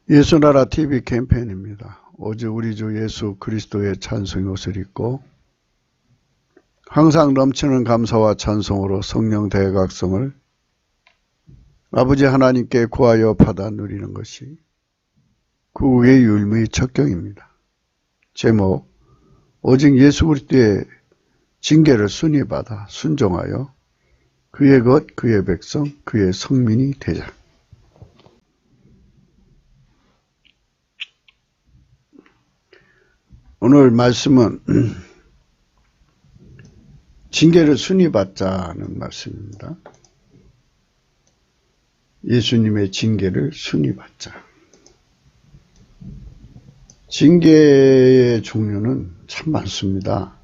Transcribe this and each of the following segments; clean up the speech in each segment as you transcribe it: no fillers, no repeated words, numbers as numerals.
예수나라 TV 캠페인입니다. 오직 우리 주 예수 그리스도의 찬송의 옷을 입고 항상 넘치는 감사와 찬송으로 성령 대각성을 아버지 하나님께 구하여 받아 누리는 것이 구의 율무의 척경입니다. 제목, 오직 예수 그리스도의 징계를 순히 받아 순종하여 그의 것, 그의 백성, 그의 성민이 되자. 오늘 말씀은 징계를 순히 받자는 말씀입니다. 예수님의 징계를 순히 받자. 징계의 종류는 참 많습니다.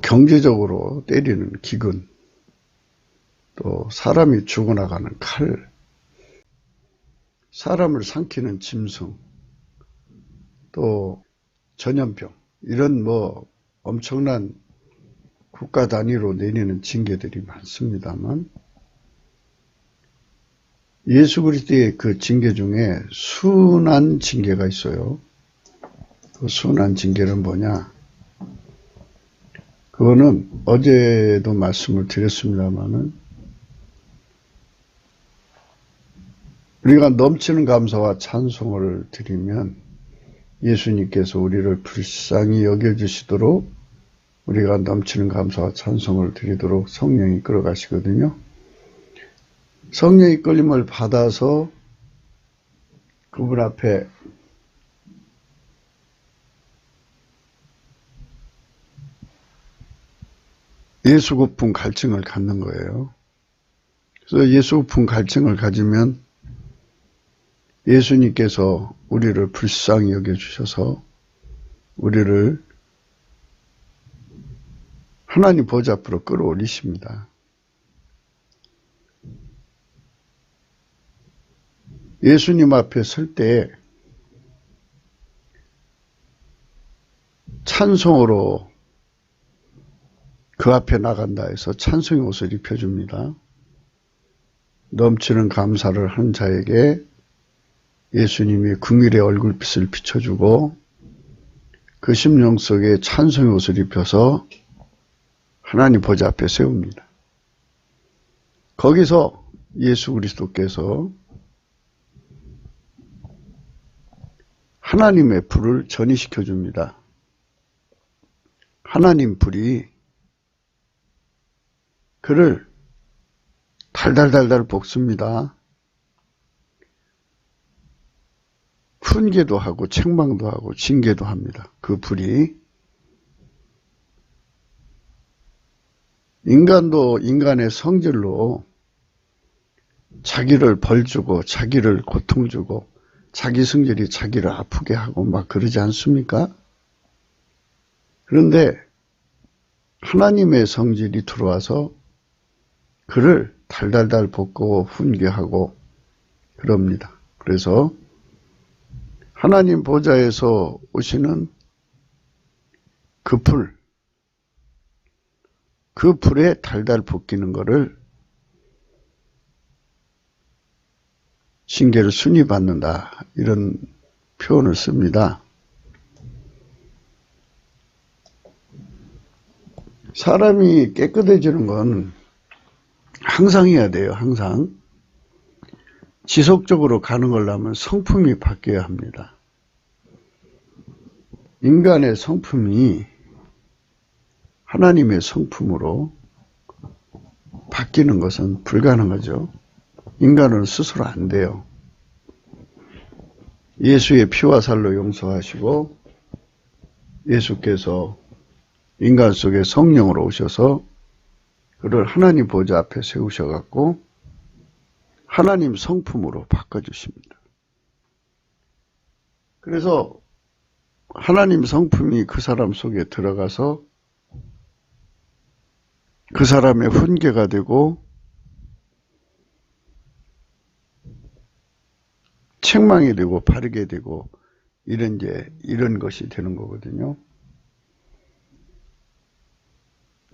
경제적으로 때리는 기근, 또 사람이 죽어나가는 칼, 사람을 삼키는 짐승, 또 전염병, 이런 엄청난 국가 단위로 내리는 징계들이 많습니다만 예수 그리스도의 그 징계 중에 순한 징계가 있어요. 그 순한 징계는 뭐냐? 그거는 어제도 말씀을 드렸습니다마는 우리가 넘치는 감사와 찬송을 드리면 예수님께서 우리를 불쌍히 여겨주시도록 우리가 넘치는 감사와 찬송을 드리도록 성령이 끌어가시거든요. 성령의 끌림을 받아서 그분 앞에 예수 깊은 갈증을 갖는 거예요. 그래서 예수 깊은 갈증을 가지면 예수님께서 우리를 불쌍히 여겨주셔서 우리를 하나님 보좌 앞으로 끌어올리십니다. 예수님 앞에 설 때 찬송으로 그 앞에 나간다 해서 찬송의 옷을 입혀줍니다. 넘치는 감사를 한 자에게 예수님이 긍휼의 얼굴빛을 비춰주고 그 심령 속에 찬송의 옷을 입혀서 하나님 보좌 앞에 세웁니다. 거기서 예수 그리스도께서 하나님의 불을 전이시켜 줍니다. 하나님 불이 그를 달달달달 볶습니다. 훈계도 하고 책망도 하고 징계도 합니다. 그 불이. 인간도 인간의 성질로 자기를 벌주고 자기를 고통주고 자기 성질이 자기를 아프게 하고 막 그러지 않습니까? 그런데 하나님의 성질이 들어와서 그를 달달달 볶고 훈계하고 그럽니다. 그래서 하나님 보좌에서 오시는 그 불, 그 불에 달달 볶이는 거를 징계를 순히 받는다, 이런 표현을 씁니다. 사람이 깨끗해지는 건 항상 해야 돼요. 항상. 지속적으로 가는 거라면 성품이 바뀌어야 합니다. 인간의 성품이 하나님의 성품으로 바뀌는 것은 불가능하죠. 인간은 스스로 안 돼요. 예수의 피와 살로 용서하시고 예수께서 인간 속에 성령으로 오셔서 그를 하나님 보좌 앞에 세우셔갖고 하나님 성품으로 바꿔주십니다. 그래서 하나님 성품이 그 사람 속에 들어가서 그 사람의 훈계가 되고 책망이 되고 바르게 되고 이런 것이 되는 거거든요.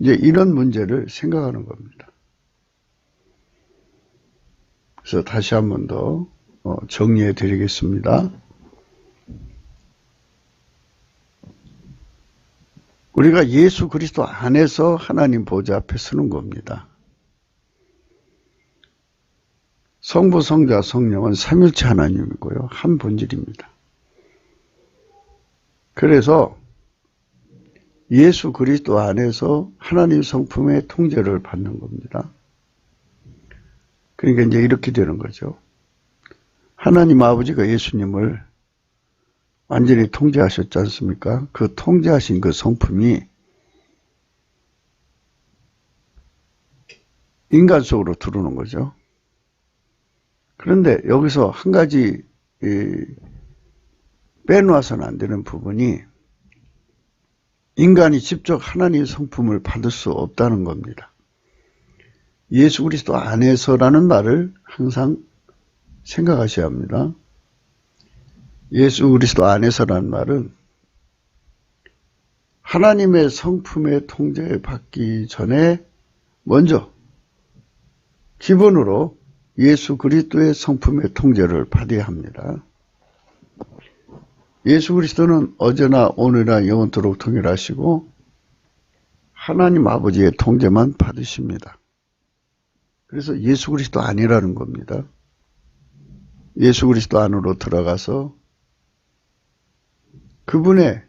이제 이런 문제를 생각하는 겁니다. 그래서 다시 한 번 더 정리해 드리겠습니다. 우리가 예수 그리스도 안에서 하나님 보좌 앞에 서는 겁니다. 성부, 성자, 성령은 삼일체 하나님이고요. 한 본질입니다. 그래서 예수 그리스도 안에서 하나님 성품의 통제를 받는 겁니다. 그러니까 이제 이렇게 되는 거죠. 하나님 아버지가 예수님을 완전히 통제하셨지 않습니까? 그 통제하신 그 성품이 인간 속으로 들어오는 거죠. 그런데 여기서 한 가지 빼놓아서는 안 되는 부분이 인간이 직접 하나님의 성품을 받을 수 없다는 겁니다. 예수 그리스도 안에서라는 말을 항상 생각하셔야 합니다. 예수 그리스도 안에서라는 말은 하나님의 성품의 통제를 받기 전에 먼저 기본으로 예수 그리스도의 성품의 통제를 받아야 합니다. 예수 그리스도는 어제나 오늘이나 영원토록 동일하시고 하나님 아버지의 통제만 받으십니다. 그래서 예수 그리스도 아니라는 겁니다. 예수 그리스도 안으로 들어가서 그분의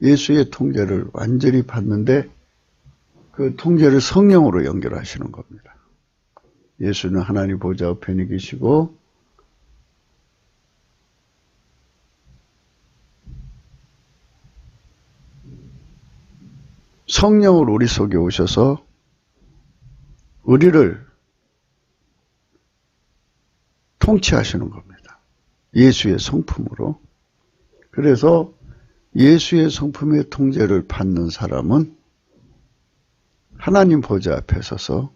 예수의 통제를 완전히 받는데 그 통제를 성령으로 연결하시는 겁니다. 예수는 하나님 보좌 우편에 계시고 성령으로 우리 속에 오셔서 우리를 통치하시는 겁니다. 예수의 성품으로. 그래서 예수의 성품의 통제를 받는 사람은 하나님 보좌 앞에 서서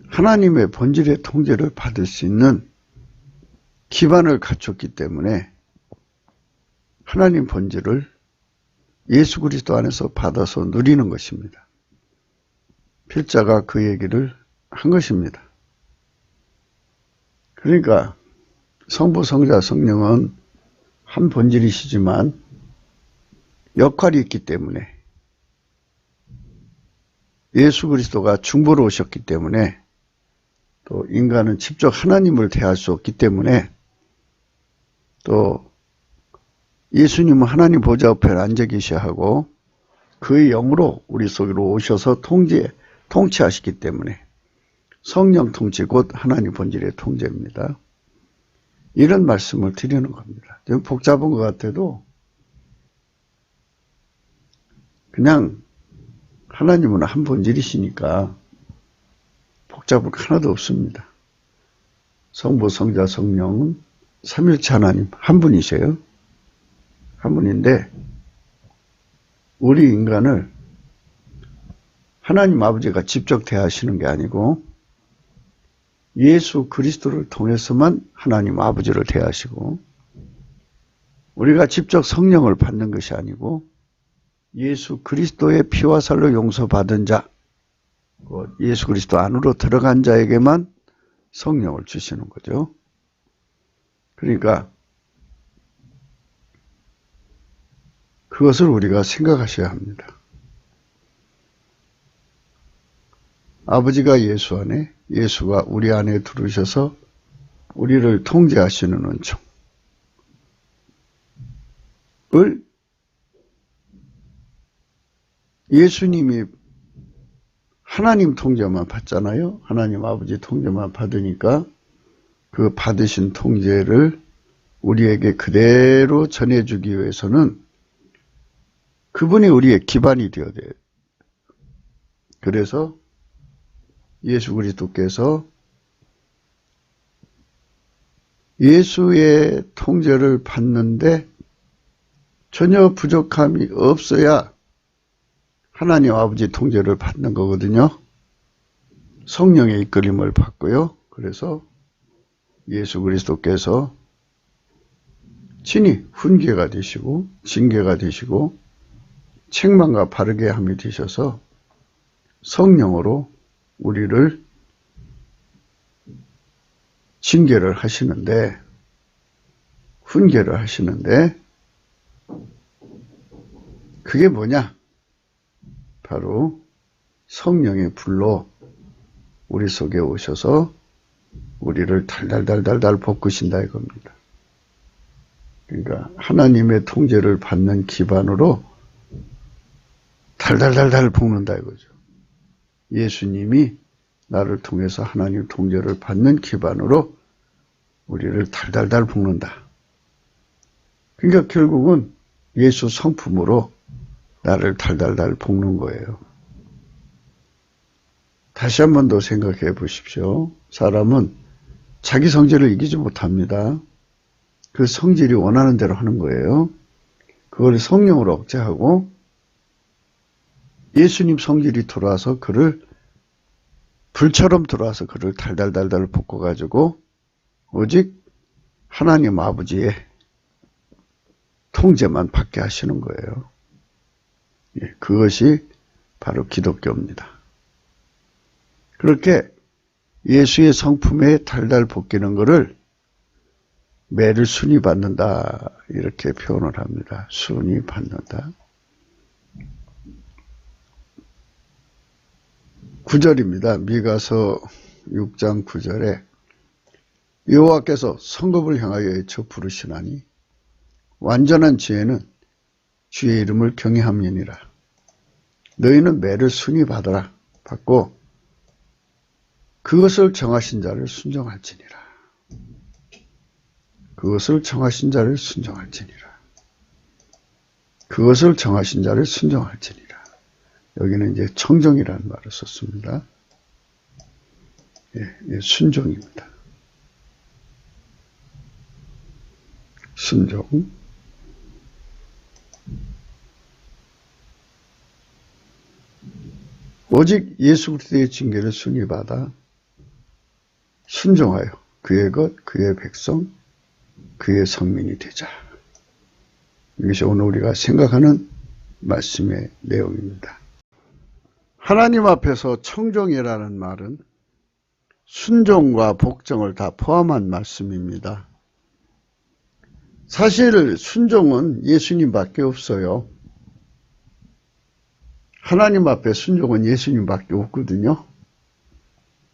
하나님의 본질의 통제를 받을 수 있는 기반을 갖췄기 때문에 하나님 본질을 예수 그리스도 안에서 받아서 누리는 것입니다. 필자가 그 얘기를 한 것입니다. 그러니까 성부, 성자, 성령은 한 본질이시지만 역할이 있기 때문에 예수 그리스도가 중보로 오셨기 때문에 또 인간은 직접 하나님을 대할 수 없기 때문에 또 예수님은 하나님 보좌 앞에 앉아 계셔야 하고 그의 영으로 우리 속으로 오셔서 통치하시기 때문에 성령 통치 곧 하나님 본질의 통제입니다. 이런 말씀을 드리는 겁니다. 좀 복잡한 것 같아도 그냥 하나님은 한 본질이시니까 복잡할 거 하나도 없습니다. 성부, 성자, 성령은 삼일체 하나님 한 분이세요. 한 분인데 우리 인간을 하나님 아버지가 직접 대하시는 게 아니고 예수 그리스도를 통해서만 하나님 아버지를 대하시고 우리가 직접 성령을 받는 것이 아니고 예수 그리스도의 피와 살로 용서받은 자, 예수 그리스도 안으로 들어간 자에게만 성령을 주시는 거죠. 그러니까 그것을 우리가 생각하셔야 합니다. 아버지가 예수 안에, 예수가 우리 안에 들어오셔서 우리를 통제하시는 은총을 예수님이 하나님 통제만 받잖아요. 하나님 아버지 통제만 받으니까 그 받으신 통제를 우리에게 그대로 전해주기 위해서는 그분이 우리의 기반이 되어야 돼요. 그래서 예수 그리스도께서 예수의 통제를 받는데 전혀 부족함이 없어야 하나님 아버지 통제를 받는 거거든요. 성령의 이끌림을 받고요. 그래서 예수 그리스도께서 친히 훈계가 되시고 징계가 되시고 책망과 바르게 함이 되셔서 성령으로 우리를 징계를 하시는데, 훈계를 하시는데, 그게 뭐냐? 바로 성령의 불로 우리 속에 오셔서 우리를 달달달달달 볶으신다 이겁니다. 그러니까 하나님의 통제를 받는 기반으로 달달달달 볶는다 이거죠. 예수님이 나를 통해서 하나님 통제를 받는 기반으로 우리를 달달달 볶는다. 그러니까 결국은 예수 성품으로 나를 달달달 볶는 거예요. 다시 한 번 더 생각해 보십시오. 사람은 자기 성질을 이기지 못합니다. 그 성질이 원하는 대로 하는 거예요. 그걸 성령으로 억제하고 예수님 성질이 들어와서 그를 불처럼 들어와서 그를 달달달달 볶아가지고 오직 하나님 아버지의 통제만 받게 하시는 거예요. 예, 그것이 바로 기독교입니다. 그렇게 예수의 성품에 달달 볶이는 것을 매를 순위 받는다 이렇게 표현을 합니다. 순위 받는다. 9절입니다. 미가서 6장 9절에 여호와께서 성읍을 향하여 외쳐 부르시나니 완전한 지혜는 주의 이름을 경외함이니라. 너희는 매를 순위 받아라. 받고 그것을 정하신 자를 순종할지니라. 그것을 정하신 자를 순종할지니라. 그것을 정하신 자를 순종할지니라. 여기는 이제 청정이라는 말을 썼습니다. 예, 순종입니다. 순종. 오직 예수 그리스도의 징계를 순위받아 순종하여 그의 것, 그의 백성, 그의 성민이 되자. 이것이 오늘 우리가 생각하는 말씀의 내용입니다. 하나님 앞에서 청정이라는 말은 순종과 복종을 다 포함한 말씀입니다. 사실 순종은 예수님밖에 없어요. 하나님 앞에 순종은 예수님밖에 없거든요.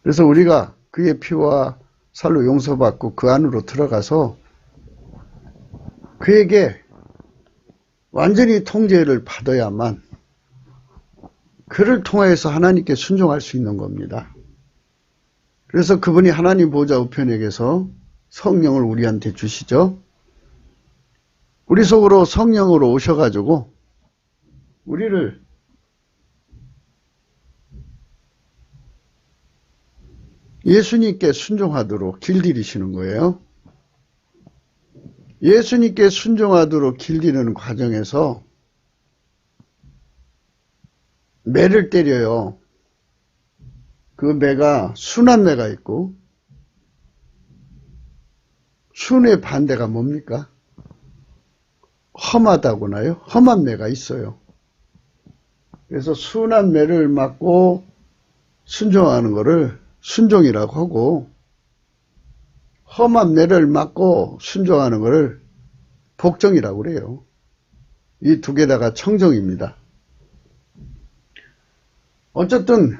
그래서 우리가 그의 피와 살로 용서받고 그 안으로 들어가서 그에게 완전히 통제를 받아야만 그를 통해서 하나님께 순종할 수 있는 겁니다. 그래서 그분이 하나님 보좌 우편에 계서 성령을 우리한테 주시죠. 우리 속으로 성령으로 오셔가지고 우리를 예수님께 순종하도록 길들이시는 거예요. 예수님께 순종하도록 길들이는 과정에서 매를 때려요. 그 매가 순한 매가 있고 순의 반대가 뭡니까? 험하다고나요? 험한 매가 있어요. 그래서 순한 매를 맞고 순종하는 것을 순종이라고 하고 험한 매를 맞고 순종하는 것을 복종이라고 그래요. 이 두 개 다가 청정입니다. 어쨌든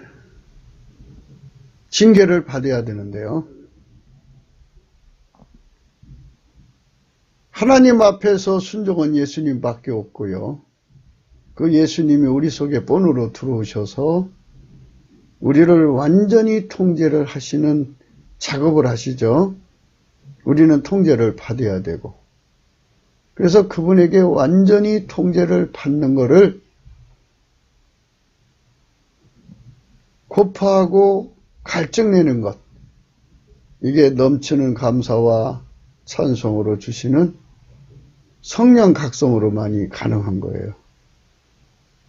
징계를 받아야 되는데요. 하나님 앞에서 순종은 예수님밖에 없고요. 그 예수님이 우리 속에 본으로 들어오셔서 우리를 완전히 통제를 하시는 작업을 하시죠. 우리는 통제를 받아야 되고 그래서 그분에게 완전히 통제를 받는 것을 고파하고 갈증내는 것, 이게 넘치는 감사와 찬송으로 주시는 성령 각성으로만이 가능한 거예요.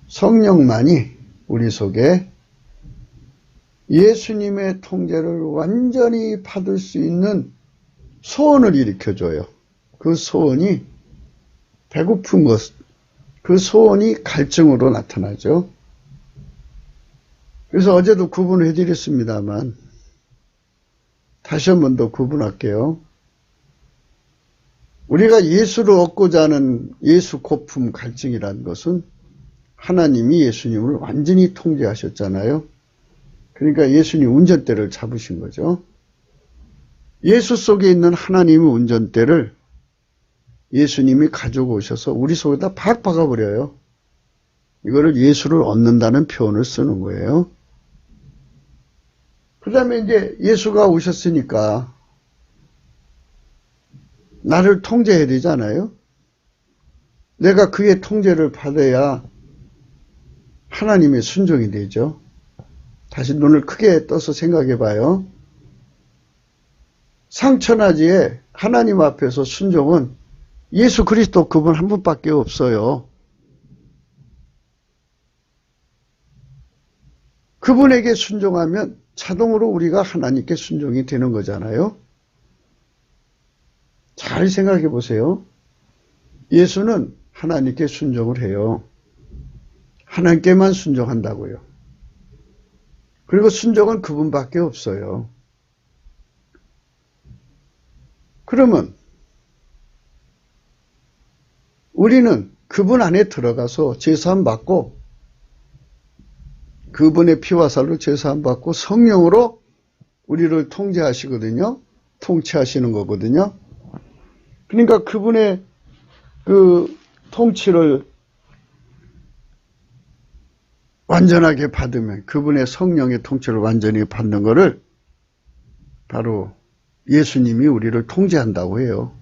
성령만이 우리 속에 예수님의 통제를 완전히 받을 수 있는 소원을 일으켜줘요. 그 소원이 배고픈 것, 그 소원이 갈증으로 나타나죠. 그래서 어제도 구분을 해드렸습니다만 다시 한 번 더 구분할게요. 우리가 예수를 얻고자 하는 예수 고품 갈증이라는 것은 하나님이 예수님을 완전히 통제하셨잖아요. 그러니까 예수님 운전대를 잡으신 거죠. 예수 속에 있는 하나님의 운전대를 예수님이 가지고 오셔서 우리 속에다 팍 박아버려요. 이거를 예수를 얻는다는 표현을 쓰는 거예요. 그 다음에 이제 예수가 오셨으니까 나를 통제해야 되잖아요. 내가 그의 통제를 받아야 하나님의 순종이 되죠. 다시 눈을 크게 떠서 생각해 봐요. 상천하지에 하나님 앞에서 순종은 예수 그리스도 그분 한 분밖에 없어요. 그분에게 순종하면 자동으로 우리가 하나님께 순종이 되는 거잖아요. 잘 생각해 보세요. 예수는 하나님께 순종을 해요. 하나님께만 순종한다고요. 그리고 순종은 그분밖에 없어요. 그러면 우리는 그분 안에 들어가서 제사함 받고 그분의 피와 살로 제사함 받고 성령으로 우리를 통제하시거든요. 통치하시는 거거든요. 그러니까 그분의 그 통치를 완전하게 받으면 그분의 성령의 통치를 완전히 받는 것을 바로 예수님이 우리를 통제한다고 해요.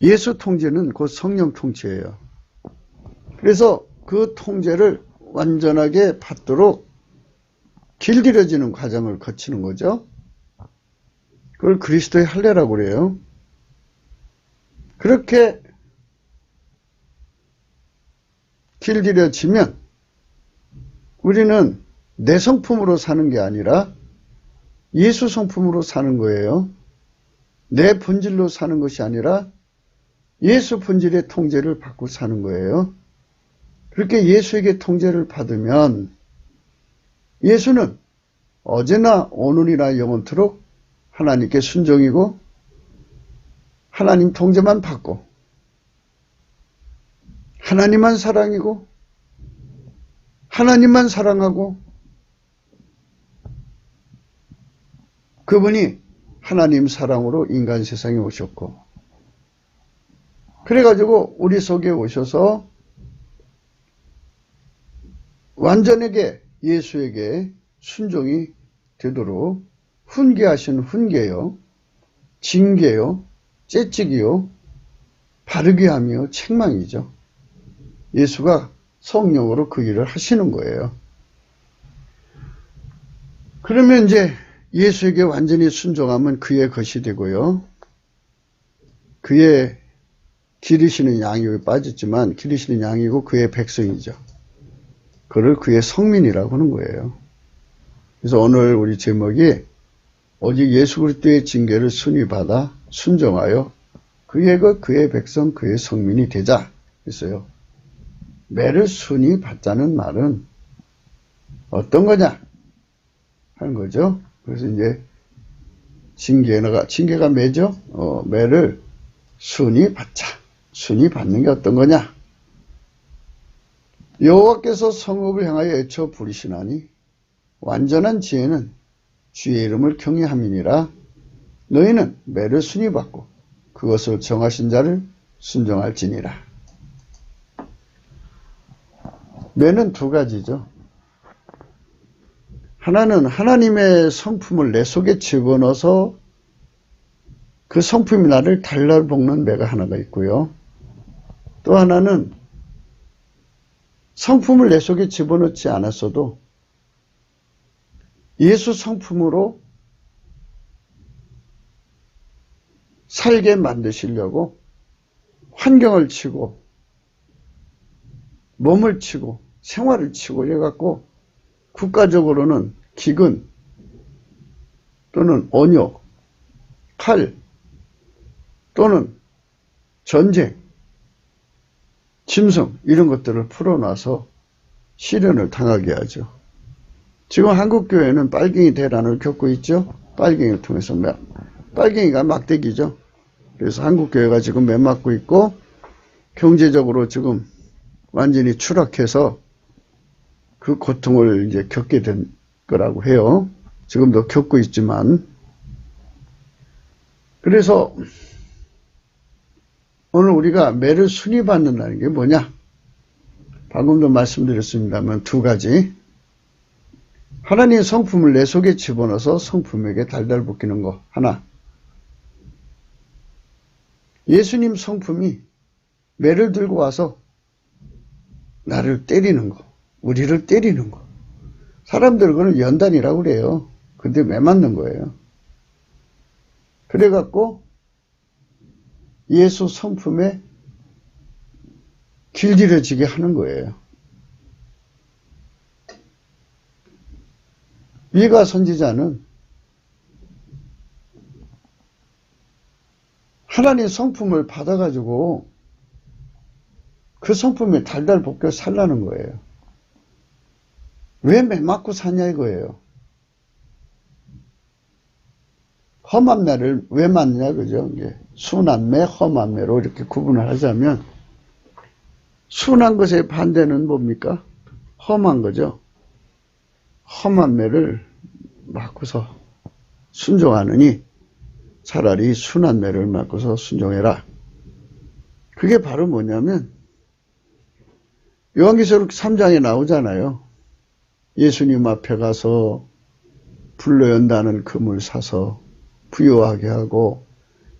예수 통제는 곧 성령 통치예요. 그래서 그 통제를 완전하게 받도록 길들여지는 과정을 거치는 거죠. 그걸 그리스도의 할례라고 그래요. 그렇게 길들여지면 우리는 내 성품으로 사는 게 아니라 예수 성품으로 사는 거예요. 내 본질로 사는 것이 아니라 예수 본질의 통제를 받고 사는 거예요. 그렇게 예수에게 통제를 받으면 예수는 어제나 오늘이나 영원토록 하나님께 순종이고 하나님 통제만 받고 하나님만 사랑이고 하나님만 사랑하고 그분이 하나님 사랑으로 인간 세상에 오셨고 그래가지고 우리 속에 오셔서 완전하게 예수에게 순종이 되도록 훈계하신 훈계요, 징계요, 째찍이요, 바르게 하며 책망이죠. 예수가 성령으로 그 일을 하시는 거예요. 그러면 이제 예수에게 완전히 순종하면 그의 것이 되고요. 그의 기르시는 양이 빠졌지만 기르시는 양이고 그의 백성이죠. 그를 그의 성민이라고 하는 거예요. 그래서 오늘 우리 제목이 오직 예수 그리스도의 징계를 순히 받아 순종하여 그의 것, 그의 백성, 그의 성민이 되자 했어요. 매를 순히 받자는 말은 어떤 거냐 하는 거죠. 그래서 이제 징계가 매죠. 매를 순히 받자. 순히 받는 게 어떤 거냐. 여호와께서 성읍을 향하여 애쳐 부르시나니 완전한 지혜는 주의 이름을 경외함이니라. 너희는 매를 순히 받고 그것을 정하신 자를 순종할지니라. 매는 두 가지죠. 하나는 하나님의 성품을 내 속에 집어넣어서 그 성품이 나를 달라볶는 매가 하나가 있고요. 또 하나는 성품을 내 속에 집어넣지 않았어도 예수 성품으로 살게 만드시려고 환경을 치고 몸을 치고 생활을 치고 이래갖고 국가적으로는 기근 또는 언역, 칼 또는 전쟁, 짐승 이런 것들을 풀어놔서 시련을 당하게 하죠. 지금 한국교회는 빨갱이 대란을 겪고 있죠. 빨갱이를 통해서. 빨갱이가 막대기죠. 그래서 한국교회가 지금 매맞고 있고 경제적으로 지금 완전히 추락해서 그 고통을 이제 겪게 된 거라고 해요. 지금도 겪고 있지만. 그래서 오늘 우리가 매를 순위받는다는 게 뭐냐? 방금도 말씀드렸습니다만 두 가지. 하나님의 성품을 내 속에 집어넣어서 성품에게 달달 볶이는 거 하나. 예수님 성품이 매를 들고 와서 나를 때리는 거, 우리를 때리는 거. 사람들 그걸 연단이라고 그래요. 근데 매 맞는 거예요. 그래갖고 예수 성품에 길들여지게 하는 거예요. 미가 선지자는 하나님의 성품을 받아가지고 그 성품에 달달 볶여 살라는 거예요. 왜 매 맞고 사냐 이거예요. 험한 매를 왜 맞느냐 그죠? 순한 매, 험한 매로 이렇게 구분을 하자면 순한 것의 반대는 뭡니까? 험한 거죠. 험한 매를 맞고서 순종하느니 차라리 순한 매를 맞고서 순종해라. 그게 바로 뭐냐면 요한계시록 3장에 나오잖아요. 예수님 앞에 가서 불로 연다는 금을 사서 부유하게 하고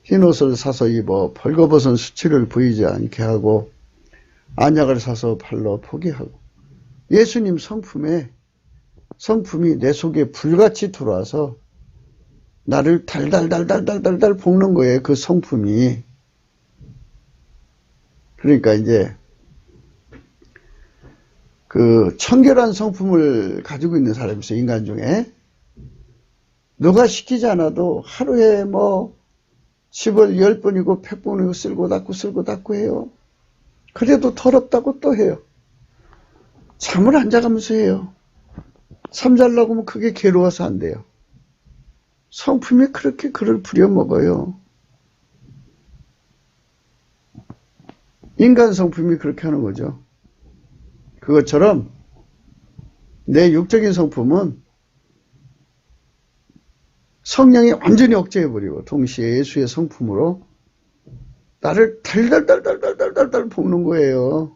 흰옷을 사서 입어 벌거벗은 수치를 보이지 않게 하고 안약을 사서 발로 포기하고 예수님 성품이 내 속에 불같이 들어와서 나를 달달달달달달달 볶는 거예요. 그 성품이. 그러니까 이제 그 청결한 성품을 가지고 있는 사람이 있어요. 인간 중에. 누가 시키지 않아도 하루에 뭐 집을 10번이고 100번이고 쓸고 닦고 해요. 그래도 더럽다고 또 해요. 잠을 안 자가면서 해요. 잠 자려고 하면 그게 괴로워서 안 돼요. 성품이 그렇게 그를 부려먹어요. 인간 성품이 그렇게 하는 거죠. 그것처럼 내 육적인 성품은 성령이 완전히 억제해버리고 동시에 예수의 성품으로 나를 달달달달달달달 볶는 거예요.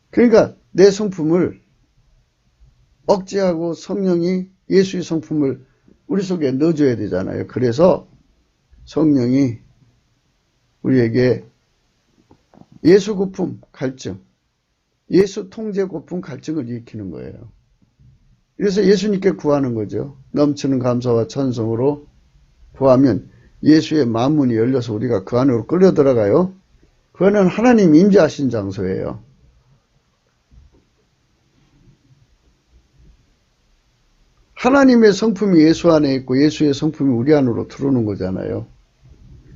그러니까 내 성품을 억제하고 성령이 예수의 성품을 우리 속에 넣어줘야 되잖아요. 그래서 성령이 우리에게 예수 고품 갈증, 예수 통제 고품 갈증을 일으키는 거예요. 그래서 예수님께 구하는 거죠. 넘치는 감사와 찬송으로 구하면 예수의 만문이 열려서 우리가 그 안으로 끌려 들어가요. 그거는 하나님 임재하신 장소예요. 하나님의 성품이 예수 안에 있고 예수의 성품이 우리 안으로 들어오는 거잖아요.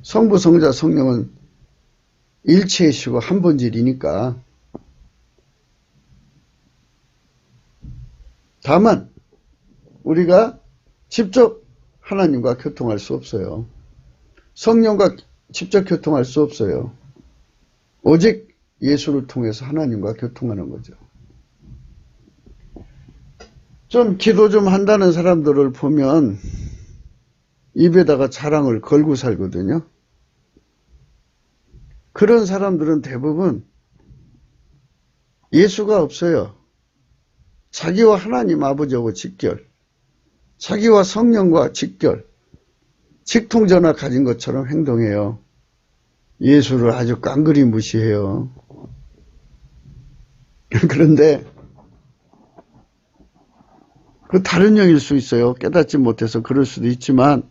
성부, 성자, 성령은 일체이시고 한 본질이니까. 다만 우리가 직접 하나님과 교통할 수 없어요. 성령과 직접 교통할 수 없어요. 오직 예수를 통해서 하나님과 교통하는 거죠. 좀 기도 좀 한다는 사람들을 보면 입에다가 자랑을 걸고 살거든요. 그런 사람들은 대부분 예수가 없어요. 자기와 하나님 아버지하고 직결, 자기와 성령과 직결, 직통전화 가진 것처럼 행동해요. 예수를 아주 깡그리 무시해요. 그런데 그 다른 영일 수 있어요. 깨닫지 못해서 그럴 수도 있지만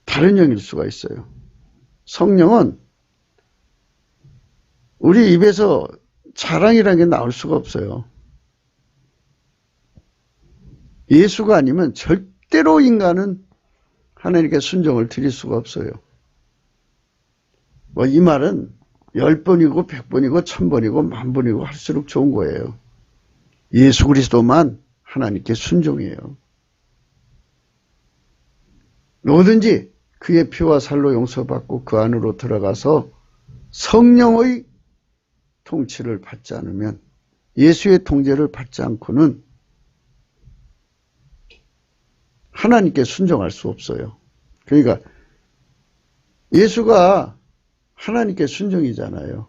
다른 영일 수가 있어요. 성령은 우리 입에서 자랑이라는 게 나올 수가 없어요. 예수가 아니면 절대로 인간은 하나님께 순종을 드릴 수가 없어요. 뭐 이 말은 10번이고 100번이고 1000번이고 10,000번이고 할수록 좋은 거예요. 예수 그리스도만 하나님께 순종해요. 뭐든지 그의 피와 살로 용서받고 그 안으로 들어가서 성령의 통치를 받지 않으면, 예수의 통제를 받지 않고는 하나님께 순종할 수 없어요. 그러니까 예수가 하나님께 순종이잖아요.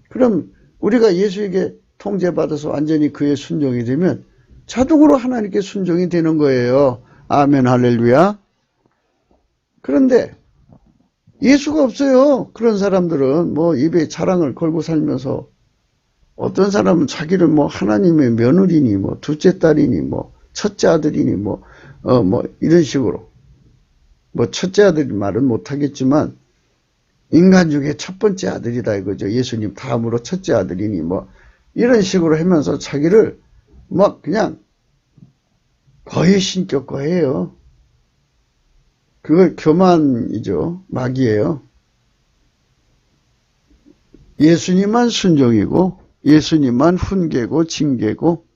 그럼 우리가 예수에게 통제받아서 완전히 그의 순종이 되면 자동으로 하나님께 순종이 되는 거예요. 아멘, 할렐루야. 그런데 예수가 없어요. 그런 사람들은 뭐 입에 자랑을 걸고 살면서, 어떤 사람은 자기를 뭐 하나님의 며느리니 뭐 둘째 딸이니 뭐 첫째 아들이니 뭐 이런 식으로, 뭐 첫째 아들 말은 못하겠지만 인간 중에 첫 번째 아들이다 이거죠. 예수님 다음으로 첫째 아들이니 뭐 이런 식으로 하면서 자기를 막 그냥 거의 신격화해요. 그걸 교만이죠. 마귀예요. 예수님만 순종이고 예수님만 훈계고 징계고,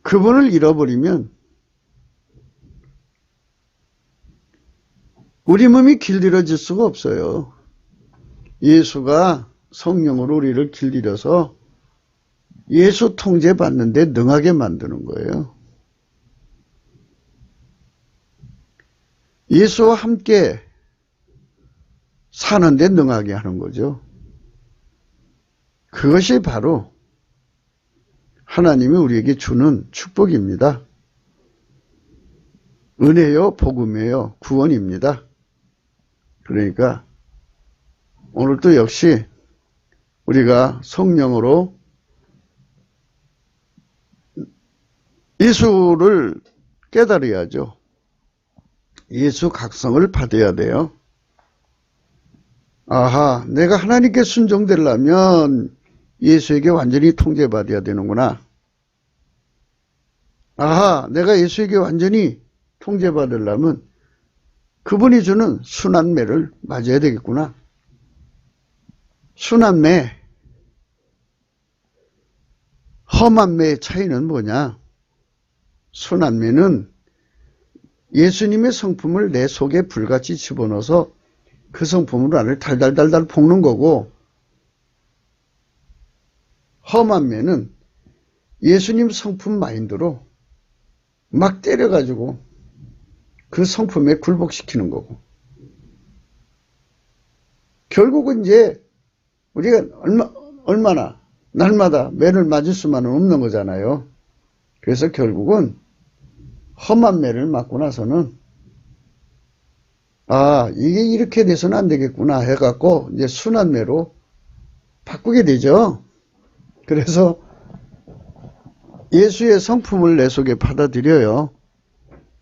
그분을 잃어버리면 우리 몸이 길들여질 수가 없어요. 예수가 성령으로 우리를 길들여서 예수 통제받는데 능하게 만드는 거예요. 예수와 함께 사는데 능하게 하는 거죠. 그것이 바로 하나님이 우리에게 주는 축복입니다. 은혜요, 복음이에요, 구원입니다. 그러니까 오늘도 역시 우리가 성령으로 예수를 깨달아야죠. 예수 각성을 받아야 돼요. 아하, 내가 하나님께 순종되려면 예수에게 완전히 통제받아야 되는구나. 아하, 내가 예수에게 완전히 통제받으려면 그분이 주는 순환매를 맞아야 되겠구나. 순환매, 험한 매의 차이는 뭐냐? 순환매는 예수님의 성품을 내 속에 불같이 집어넣어서 그 성품으로 나를 달달달달 볶는 거고, 험한 매는 예수님 성품 마인드로 막 때려가지고 그 성품에 굴복시키는 거고, 결국은 이제 우리가 얼마나 날마다 매를 맞을 수만은 없는 거잖아요. 그래서 결국은 험한 매를 맞고 나서는 아, 이게 이렇게 돼서는 안 되겠구나 해갖고 이제 순한 매로 바꾸게 되죠. 그래서 예수의 성품을 내 속에 받아들여요.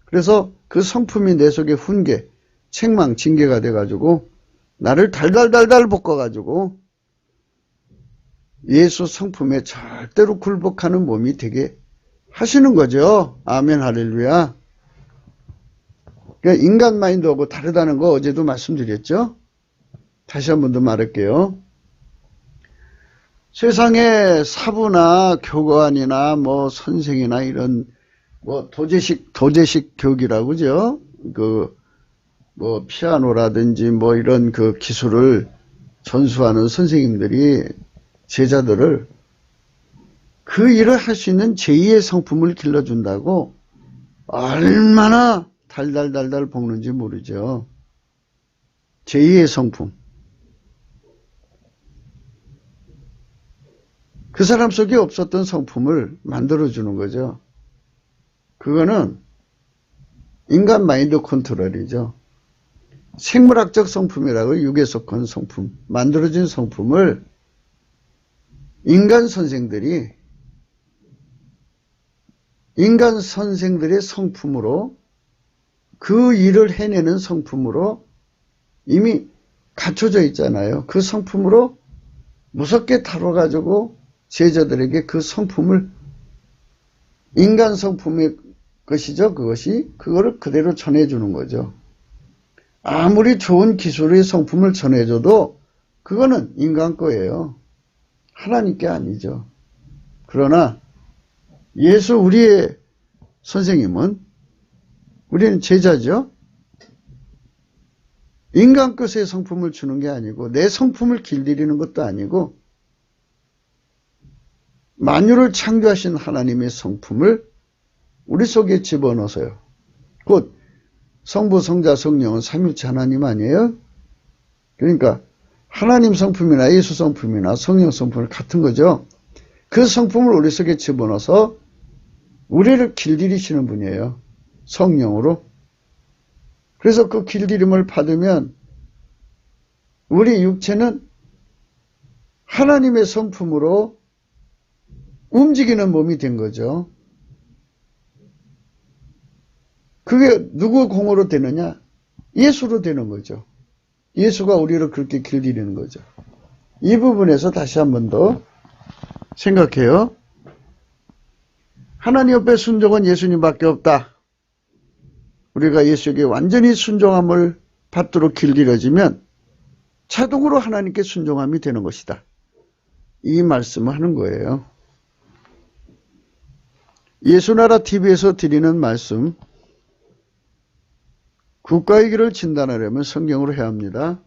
그래서 그 성품이 내 속에 훈계, 책망, 징계가 돼가지고 나를 달달달달 볶아가지고 예수 성품에 절대로 굴복하는 몸이 되게 하시는 거죠. 아멘, 할렐루야. 그러니까 인간 마인드하고 다르다는 거 어제도 말씀드렸죠. 다시 한 번 더 말할게요. 세상에 사부나 교관이나 뭐 선생이나 이런 뭐 도제식 교육이라고 그죠? 뭐 피아노라든지 뭐 이런 그 기술을 전수하는 선생님들이 제자들을 그 일을 할 수 있는 제2의 성품을 길러준다고 얼마나 달달달달 볶는지 모르죠. 제2의 성품. 그 사람 속에 없었던 성품을 만들어주는 거죠. 그거는 인간 마인드 컨트롤이죠. 생물학적 성품이라고 육에 속한 성품, 만들어진 성품을 인간 선생들의 성품으로, 그 일을 해내는 성품으로 이미 갖춰져 있잖아요. 그 성품으로 무섭게 다뤄가지고 제자들에게 그 성품을, 인간 성품의 것이죠. 그거를 그대로 전해주는 거죠. 아무리 좋은 기술의 성품을 전해줘도 그거는 인간 거예요. 하나님 게 아니죠. 그러나 예수 우리의 선생님은 우리는 제자죠. 인간 것의 성품을 주는 게 아니고 내 성품을 길들이는 것도 아니고 만유를 창조하신 하나님의 성품을 우리 속에 집어넣어서요. 곧 성부, 성자, 성령은 삼위일체 하나님 아니에요? 그러니까 하나님 성품이나 예수 성품이나 성령 성품은 같은 거죠. 그 성품을 우리 속에 집어넣어서 우리를 길들이시는 분이에요. 성령으로. 그래서 그 길들임을 받으면 우리 육체는 하나님의 성품으로 움직이는 몸이 된 거죠. 그게 누구 공으로 되느냐? 예수로 되는 거죠. 예수가 우리를 그렇게 길들이는 거죠. 이 부분에서 다시 한 번 더 생각해요. 하나님 옆에 순종은 예수님밖에 없다. 우리가 예수에게 완전히 순종함을 받도록 길들여지면 자동으로 하나님께 순종함이 되는 것이다. 이 말씀을 하는 거예요. 예수나라 TV에서 드리는 말씀, 국가의 길을 진단하려면 성경으로 해야 합니다.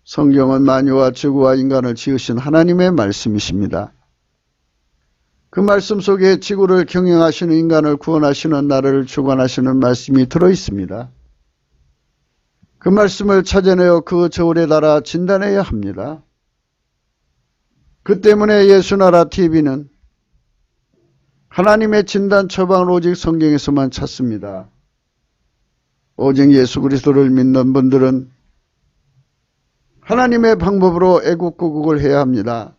성경은 만유와 지구와 인간을 지으신 하나님의 말씀이십니다. 그 말씀 속에 지구를 경영하시는 인간을 구원하시는 나라를 주관하시는 말씀이 들어있습니다. 그 말씀을 찾아내어 그 저울에 달아 진단해야 합니다. 그 때문에 예수나라 TV는 하나님의 진단 처방을 오직 성경에서만 찾습니다. 오직 예수 그리스도를 믿는 분들은 하나님의 방법으로 애국구국을 해야 합니다.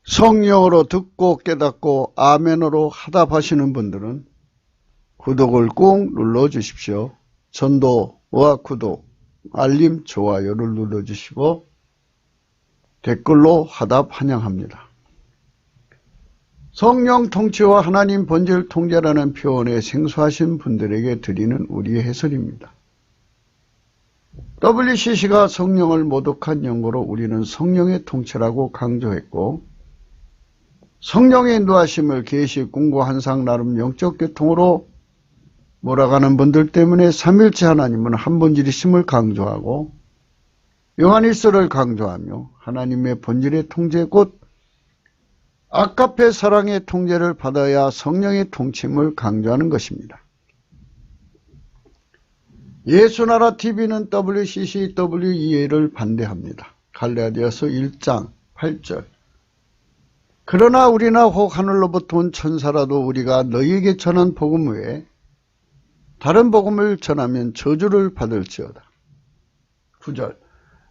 성령으로 듣고 깨닫고 아멘으로 화답하시는 분들은 구독을 꼭 눌러주십시오. 전도와 구독, 알림, 좋아요를 눌러주시고 댓글로 화답 환영합니다. 성령 통치와 하나님 본질 통제라는 표현에 생소하신 분들에게 드리는 우리의 해설입니다. WCC가 성령을 모독한 연고로 우리는 성령의 통치라고 강조했고 성령의 인도하심을 계시, 궁고, 한상, 나름 영적 교통으로 몰아가는 분들 때문에 삼일체 하나님은 한 본질이심을 강조하고 영안일서를 강조하며 하나님의 본질의 통제 곧 아카페 사랑의 통제를 받아야 성령의 통치임을 강조하는 것입니다. 예수나라 TV는 WCCWEA를 반대합니다. 갈라디아서 1장 8절. 그러나 우리나 혹 하늘로부터 온 천사라도 우리가 너희에게 전한 복음 외에 다른 복음을 전하면 저주를 받을지어다. 9절.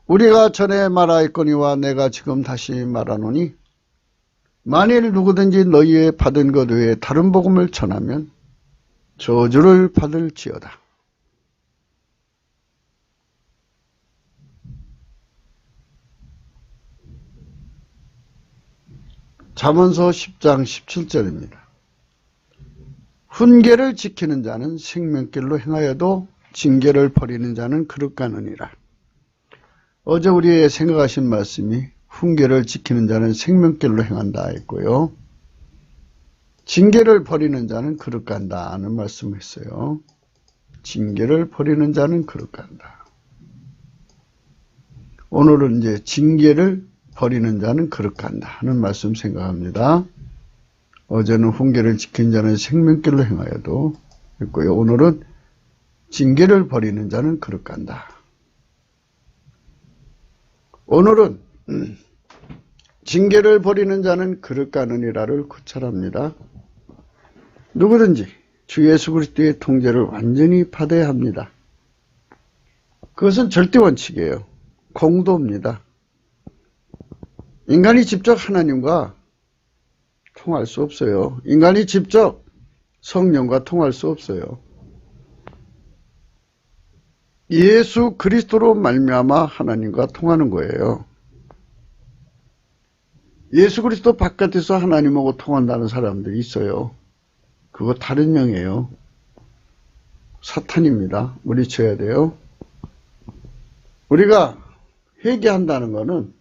우리가 전에 말하였거니와 내가 지금 다시 말하노니 만일 누구든지 너희의 받은 것 외에 다른 복음을 전하면 저주를 받을지어다. 잠언서 10장 17절입니다. 훈계를 지키는 자는 생명길로 행하여도 징계를 버리는 자는 그릇 가느니라. 어제 우리 생각하신 말씀이 훈계를 지키는 자는 생명길로 행한다 했고요. 징계를 버리는 자는 그릇 간다 하는 말씀을 했어요. 징계를 버리는 자는 그릇 간다. 오늘은 이제 징계를 버리는 자는 그릇 간다 하는 말씀 생각합니다. 어제는 훈계를 지킨 자는 생명길로 행하여도 했고요. 오늘은 징계를 버리는 자는 그릇 간다. 오늘은 징계를 버리는 자는 그릇 가느니라를 구찰합니다. 누구든지 주 예수 그리스도의 통제를 완전히 받아야 합니다. 그것은 절대 원칙이에요. 공도입니다. 인간이 직접 하나님과 통할 수 없어요. 인간이 직접 성령과 통할 수 없어요. 예수 그리스도로 말미암아 하나님과 통하는 거예요. 예수 그리스도 바깥에서 하나님하고 통한다는 사람들이 있어요. 그거 다른 영이에요. 사탄입니다. 물리쳐야 돼요. 우리가 회개한다는 것은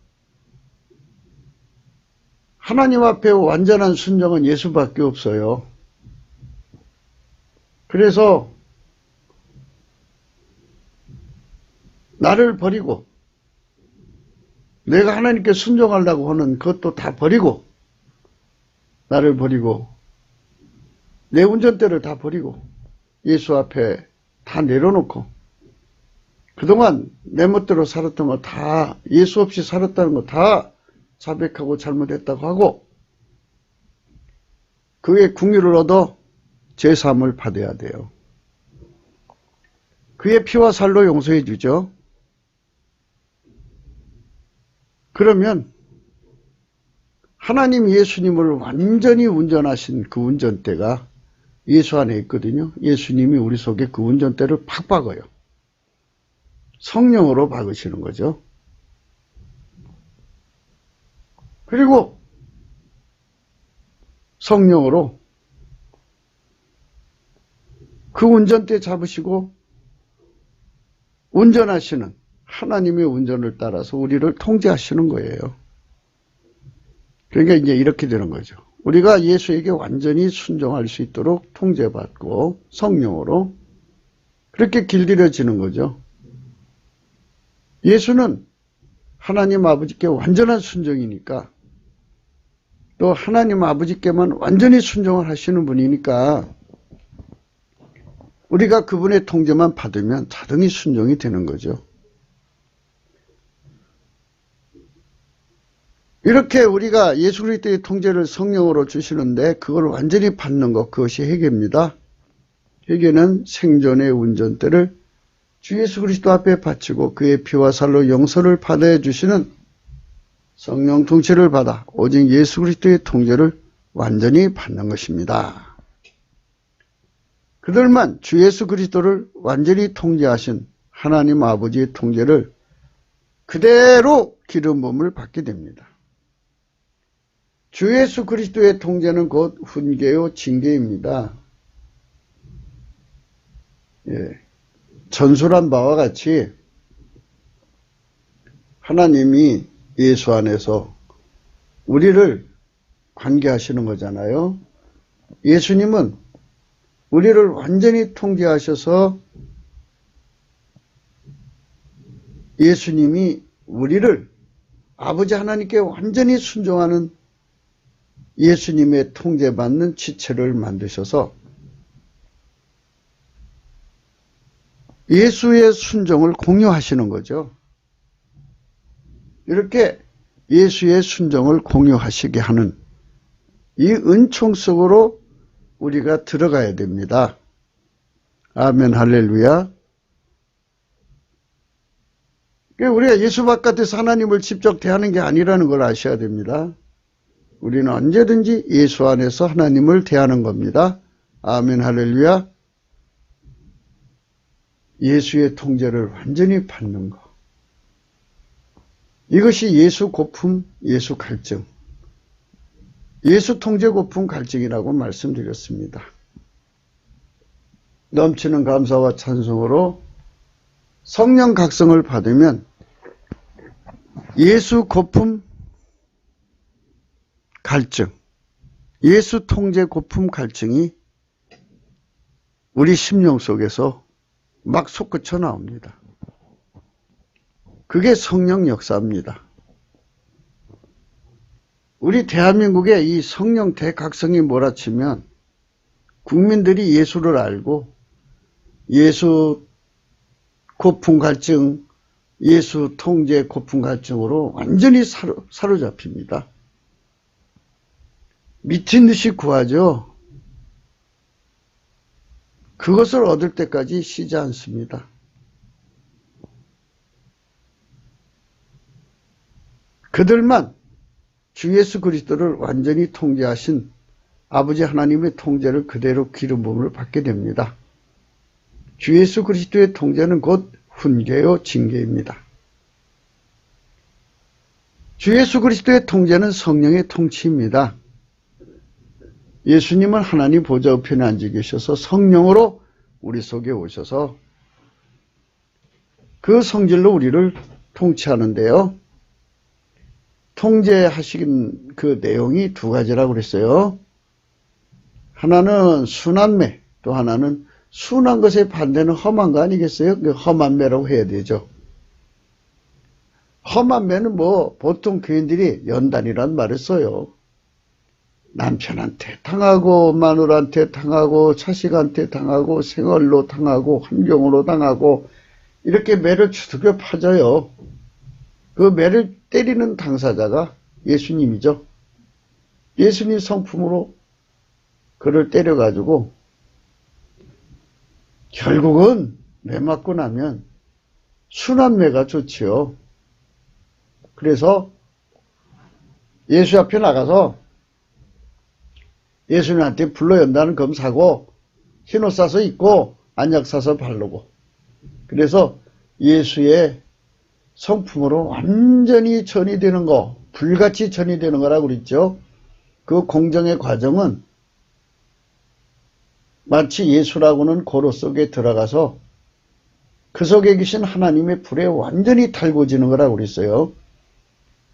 하나님 앞에 완전한 순종은 예수밖에 없어요. 그래서 나를 버리고 내가 하나님께 순종하려고 하는 그것도 다 버리고 나를 버리고 내 운전대를 다 버리고 예수 앞에 다 내려놓고 그동안 내 멋대로 살았던 거 다 예수 없이 살았다는 거 다 자백하고 잘못했다고 하고 그의 긍휼을 얻어 제사함을 받아야 돼요. 그의 피와 살로 용서해 주죠. 그러면 하나님 예수님을 완전히 운전하신 그 운전대가 예수 안에 있거든요. 예수님이 우리 속에 그 운전대를 팍 박아요. 성령으로 박으시는 거죠. 그리고 성령으로 그 운전대 잡으시고 운전하시는 하나님의 운전을 따라서 우리를 통제하시는 거예요. 그러니까 이제 이렇게 되는 거죠. 우리가 예수에게 완전히 순종할 수 있도록 통제받고 성령으로 그렇게 길들여지는 거죠. 예수는 하나님 아버지께 완전한 순종이니까 또 하나님 아버지께만 완전히 순종을 하시는 분이니까 우리가 그분의 통제만 받으면 자동이 순종이 되는 거죠. 이렇게 우리가 예수 그리스도의 통제를 성령으로 주시는데 그걸 완전히 받는 것, 그것이 회개입니다. 회개는 생존의 운전대를 주 예수 그리스도 앞에 바치고 그의 피와 살로 용서를 받아 주시는 성령 통치를 받아 오직 예수 그리스도의 통제를 완전히 받는 것입니다. 그들만 주 예수 그리스도를 완전히 통제하신 하나님 아버지의 통제를 그대로 기름 부음을 받게 됩니다. 주 예수 그리스도의 통제는 곧 훈계요 징계입니다. 예. 전술한 바와 같이 하나님이 예수 안에서 우리를 관계하시는 거잖아요. 예수님은 우리를 완전히 통제하셔서 예수님이 우리를 아버지 하나님께 완전히 순종하는 예수님의 통제받는 지체를 만드셔서 예수의 순종을 공유하시는 거죠. 이렇게 예수의 순종을 공유하시게 하는 이 은총 속으로 우리가 들어가야 됩니다. 아멘 할렐루야. 우리가 예수 바깥에서 하나님을 직접 대하는 게 아니라는 걸 아셔야 됩니다. 우리는 언제든지 예수 안에서 하나님을 대하는 겁니다. 아멘 할렐루야. 예수의 통제를 완전히 받는 것. 이것이 예수 고품, 예수 갈증. 예수 통제 고품 갈증이라고 말씀드렸습니다. 넘치는 감사와 찬송으로 성령 각성을 받으면 예수 고품 갈증, 예수 통제 고품 갈증이 우리 심령 속에서 막 솟구쳐 나옵니다. 그게 성령 역사입니다. 우리 대한민국의 이 성령 대각성이 몰아치면 국민들이 예수를 알고 예수 고품 갈증, 예수 통제 고품 갈증으로 완전히 사로잡힙니다. 미친 듯이 구하죠. 그것을 얻을 때까지 쉬지 않습니다. 그들만 주 예수 그리스도를 완전히 통제하신 아버지 하나님의 통제를 그대로 기름 부음을 받게 됩니다. 주 예수 그리스도의 통제는 곧 훈계요 징계입니다. 주 예수 그리스도의 통제는 성령의 통치입니다. 예수님은 하나님 보좌 우편에 앉아 계셔서 성령으로 우리 속에 오셔서 그 성질로 우리를 통치하는데요. 통제하신 그 내용이 두 가지라고 그랬어요. 하나는 순환매, 또 하나는 순한 것의 반대는 험한 거 아니겠어요? 그 험한 매라고 해야 되죠. 험한 매는 뭐 보통 교인들이 연단이란 말을 써요. 남편한테 당하고 마누라한테 당하고 자식한테 당하고 생활로 당하고 환경으로 당하고 이렇게 매를 두들겨 파져요. 그 매를 때리는 당사자가 예수님이죠. 예수님 성품으로 그를 때려가지고 결국은 매 맞고 나면 순한 매가 좋지요. 그래서 예수 앞에 나가서 예수님한테 불로 연다는 검 사고 흰옷 사서 입고 안약 사서 바르고 그래서 예수의 성품으로 완전히 전이되는 거, 불같이 전이되는 거라고 그랬죠. 그 공정의 과정은 마치 예수라고는 고로 속에 들어가서 그 속에 계신 하나님의 불에 완전히 달궈지는 거라고 그랬어요.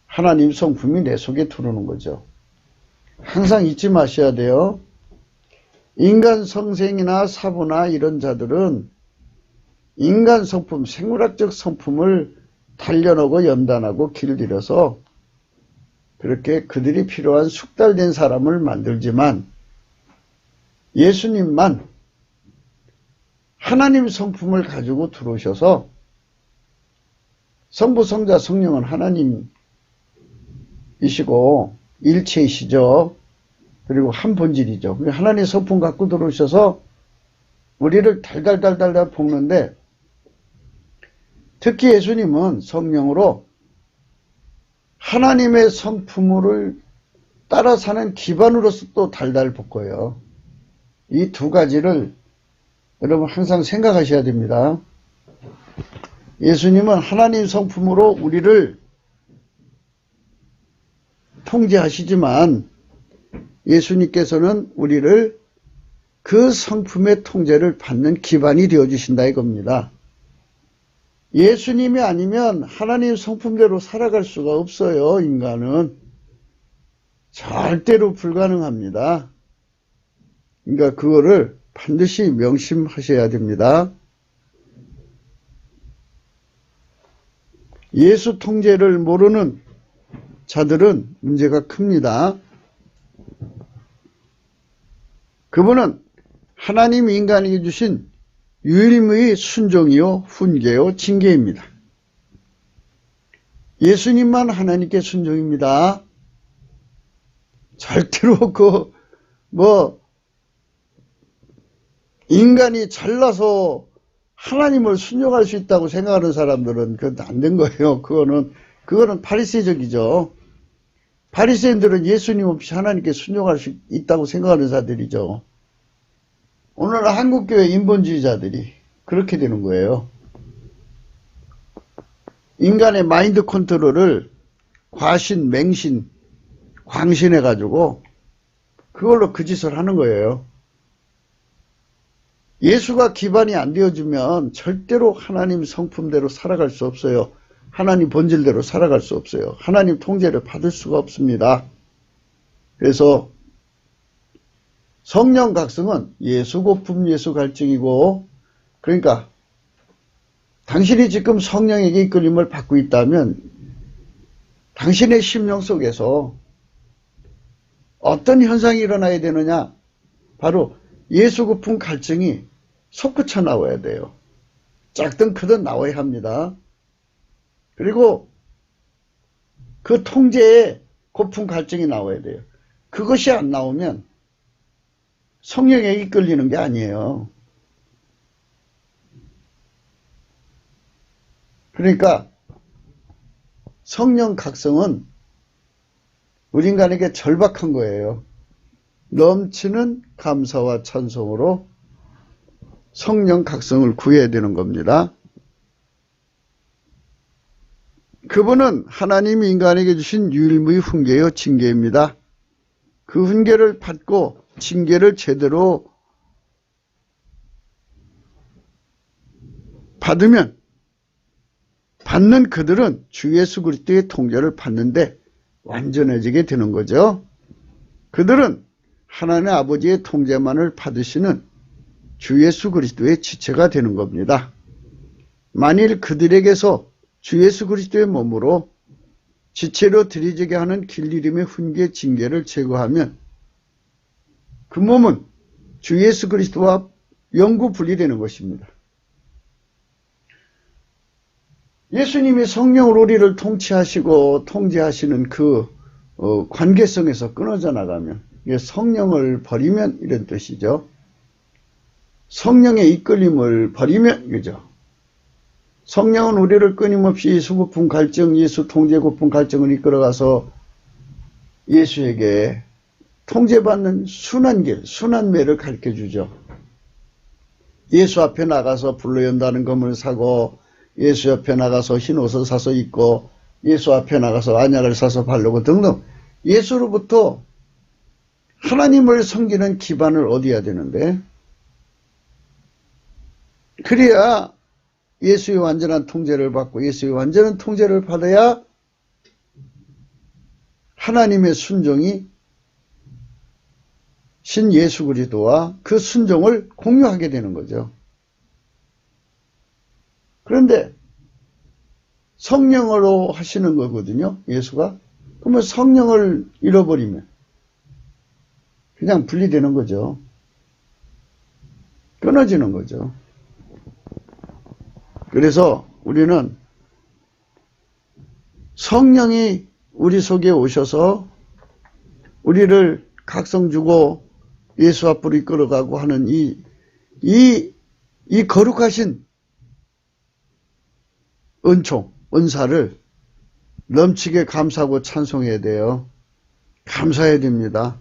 하나님 성품이 내 속에 들어오는 거죠. 항상 잊지 마셔야 돼요. 인간 성생이나 사부나 이런 자들은 인간 성품, 생물학적 성품을 단련하고 연단하고 길들여서 그렇게 그들이 필요한 숙달된 사람을 만들지만 예수님만 하나님 성품을 가지고 들어오셔서 성부, 성자, 성령은 하나님이시고 일체이시죠. 그리고 한 본질이죠. 하나님의 성품 갖고 들어오셔서 우리를 달달달달 볶는데 특히 예수님은 성령으로 하나님의 성품을 따라 사는 기반으로서 또 달달 볶아요. 이 두 가지를 여러분 항상 생각하셔야 됩니다. 예수님은 하나님 성품으로 우리를 통제하시지만 예수님께서는 우리를 그 성품의 통제를 받는 기반이 되어주신다 이겁니다. 예수님이 아니면 하나님 성품대로 살아갈 수가 없어요. 인간은 절대로 불가능합니다. 그러니까 그거를 반드시 명심하셔야 됩니다. 예수 통제를 모르는 자들은 문제가 큽니다. 그분은 하나님 인간에게 주신 유일무이 순종이요 훈계요 징계입니다. 예수님만 하나님께 순종입니다. 절대로 인간이 잘나서 하나님을 순종할 수 있다고 생각하는 사람들은 그건 안 된 거예요. 그거는 바리새적이죠. 바리새인들은 예수님 없이 하나님께 순종할 수 있다고 생각하는 자들이죠. 오늘 한국교회 인본주의자들이 그렇게 되는 거예요. 인간의 마인드 컨트롤을 과신, 맹신, 광신해가지고 그걸로 그 짓을 하는 거예요. 예수가 기반이 안 되어주면 절대로 하나님 성품대로 살아갈 수 없어요. 하나님 본질대로 살아갈 수 없어요. 하나님 통제를 받을 수가 없습니다. 그래서 성령 각성은 예수 고품 예수 갈증이고 그러니까 당신이 지금 성령에게 이끌림을 받고 있다면 당신의 심령 속에서 어떤 현상이 일어나야 되느냐? 바로 예수 고품 갈증이 솟구쳐 나와야 돼요. 작든 크든 나와야 합니다. 그리고 그 통제에 고품 갈증이 나와야 돼요. 그것이 안 나오면 성령에게 이끌리는 게 아니에요. 그러니까 성령 각성은 우리 인간에게 절박한 거예요. 넘치는 감사와 찬송으로 성령 각성을 구해야 되는 겁니다. 그분은 하나님이 인간에게 주신 유일무이 훈계요 징계입니다. 그 훈계를 받고 징계를 제대로 받으면 받는 그들은 주 예수 그리스도의 통제를 받는데 완전해지게 되는 거죠. 그들은 하나님 아버지의 통제만을 받으시는 주 예수 그리스도의 지체가 되는 겁니다. 만일 그들에게서 주 예수 그리스도의 몸으로 지체로 들이지게 하는 길리림의 훈계 징계를 제거하면 그 몸은 주 예수 그리스도와 영구 분리되는 것입니다. 예수님이 성령으로 우리를 통치하시고 통제하시는 그 관계성에서 끊어져 나가면, 성령을 버리면 이런 뜻이죠. 성령의 이끌림을 버리면, 그죠? 성령은 우리를 끊임없이 수고품 갈증, 예수 통제 고품 갈증을 이끌어가서 예수에게 통제받는 순한 길, 순한매를 가르쳐주죠. 예수 앞에 나가서 불로 연다는 검을 사고, 예수 앞에 나가서 흰 옷을 사서 입고, 예수 앞에 나가서 안약을 사서 바르고 등등, 예수로부터 하나님을 섬기는 기반을 얻어야 되는데, 그래야 예수의 완전한 통제를 받고 예수의 완전한 통제를 받아야 하나님의 순종이 신 예수 그리스도와 그 순종을 공유하게 되는 거죠. 그런데 성령으로 하시는 거거든요, 예수가. 그러면 성령을 잃어버리면 그냥 분리되는 거죠. 끊어지는 거죠. 그래서 우리는 성령이 우리 속에 오셔서 우리를 각성 주고 예수 앞으로 이끌어가고 하는 이 거룩하신 은총, 은사를 넘치게 감사하고 찬송해야 돼요. 감사해야 됩니다.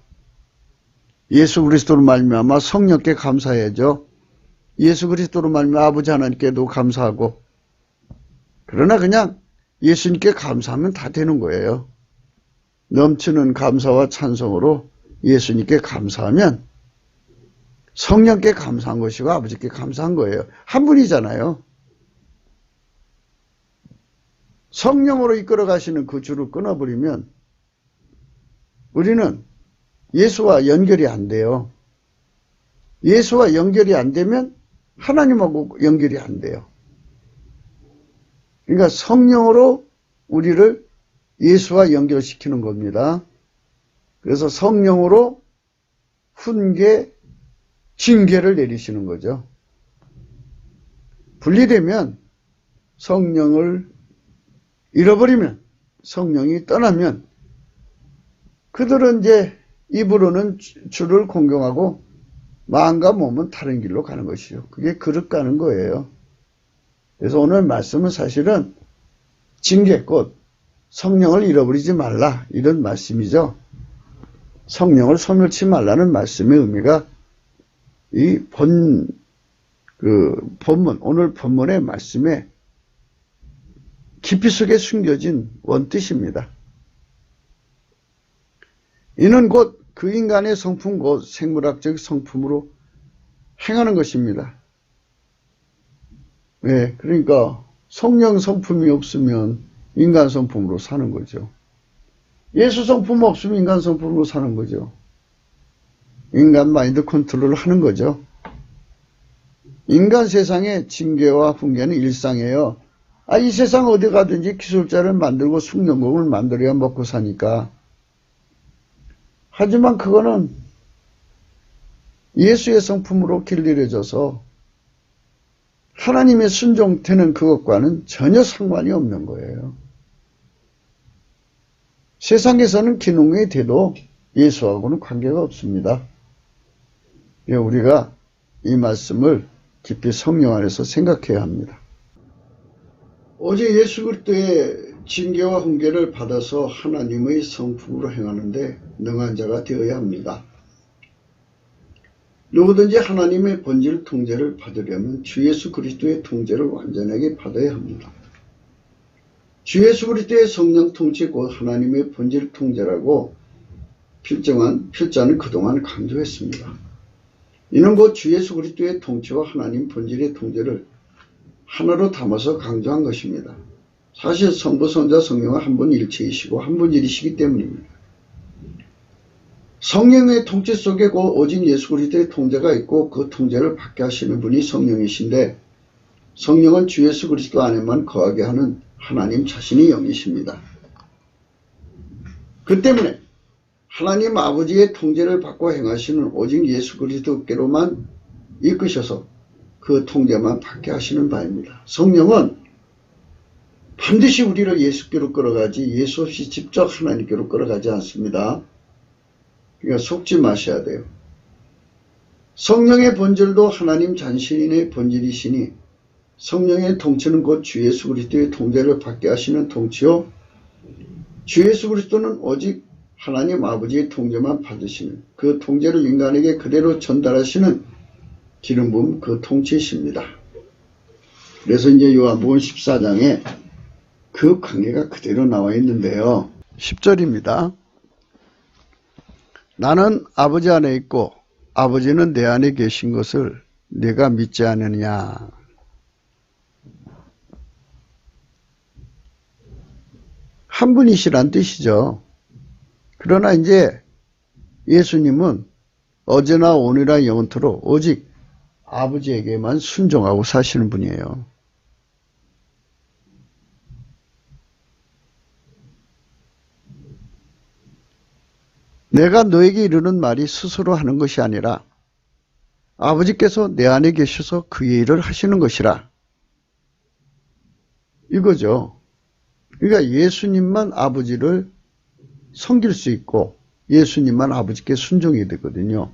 예수 그리스도로 말미암아 성령께 감사해야죠. 예수 그리스도로 말미암아 아버지 하나님께도 감사하고, 그러나 그냥 예수님께 감사하면 다 되는 거예요. 넘치는 감사와 찬송으로 예수님께 감사하면 성령께 감사한 것이고 아버지께 감사한 거예요. 한 분이잖아요. 성령으로 이끌어 가시는 그 줄을 끊어버리면 우리는 예수와 연결이 안 돼요. 예수와 연결이 안 되면 하나님하고 연결이 안 돼요. 그러니까 성령으로 우리를 예수와 연결시키는 겁니다. 그래서 성령으로 훈계, 징계를 내리시는 거죠. 분리되면, 성령을 잃어버리면, 성령이 떠나면 그들은 이제 입으로는 주를 공경하고 마음과 몸은 다른 길로 가는 것이죠. 그게 그릇 가는 거예요. 그래서 오늘 말씀은 사실은 징계, 곧 성령을 잃어버리지 말라, 이런 말씀이죠. 성령을 소멸치 말라는 말씀의 의미가 이 본문, 오늘 본문의 말씀에 깊이 속에 숨겨진 원뜻입니다. 이는 곧 그 인간의 성품, 곧 생물학적 성품으로 행하는 것입니다. 네, 그러니까 성령 성품이 없으면 인간 성품으로 사는 거죠. 예수 성품 없으면 인간 성품으로 사는 거죠. 인간 마인드 컨트롤을 하는 거죠. 인간 세상의 징계와 훈계는 일상이에요. 이 세상 어디 가든지 기술자를 만들고 숙련공을 만들어야 먹고 사니까. 하지만 그거는 예수의 성품으로 길들여져서 하나님의 순종되는 그것과는 전혀 상관이 없는 거예요. 세상에서는 기능이 돼도 예수하고는 관계가 없습니다. 우리가 이 말씀을 깊이 성령 안에서 생각해야 합니다. 오직 예수 그리스도의 징계와 훈계를 받아서 하나님의 성품으로 행하는데 능한 자가 되어야 합니다. 누구든지 하나님의 본질 통제를 받으려면 주 예수 그리스도의 통제를 완전하게 받아야 합니다. 주 예수 그리스도의 성령 통치 곧 하나님의 본질 통제라고 필자는 그동안 강조했습니다. 이는 곧 주 예수 그리스도의 통치와 하나님 본질의 통제를 하나로 담아서 강조한 것입니다. 사실 성부, 성자, 성령은 한 분 일체이시고 한 분일이시기 때문입니다. 성령의 통치 속에 오직 예수 그리스도의 통제가 있고 그 통제를 받게 하시는 분이 성령이신데 성령은 주 예수 그리스도 안에만 거하게 하는 하나님 자신의 영이십니다. 그 때문에 하나님 아버지의 통제를 받고 행하시는 오직 예수 그리스도께로만 이끄셔서 그 통제만 받게 하시는 바입니다. 성령은 반드시 우리를 예수께로 끌어가지 예수 없이 직접 하나님께로 끌어가지 않습니다. 그러니까 속지 마셔야 돼요. 성령의 본질도 하나님 자신의 본질이시니 성령의 통치는 곧 주 예수 그리스도의 통제를 받게 하시는 통치요. 주 예수 그리스도는 오직 하나님 아버지의 통제만 받으시는 그 통제를 인간에게 그대로 전달하시는 기름 부음 그 통치이십니다. 그래서 이제 요한복음 14장에 그 관계가 그대로 나와 있는데요. 10절입니다. 나는 아버지 안에 있고 아버지는 내 안에 계신 것을 네가 믿지 않느냐. 한 분이시란 뜻이죠. 그러나 이제 예수님은 어제나 오늘이나 영원토록 오직 아버지에게만 순종하고 사시는 분이에요. 내가 너에게 이르는 말이 스스로 하는 것이 아니라 아버지께서 내 안에 계셔서 그의 일을 하시는 것이라. 이거죠. 그러니까 예수님만 아버지를 섬길 수 있고 예수님만 아버지께 순종이 되거든요.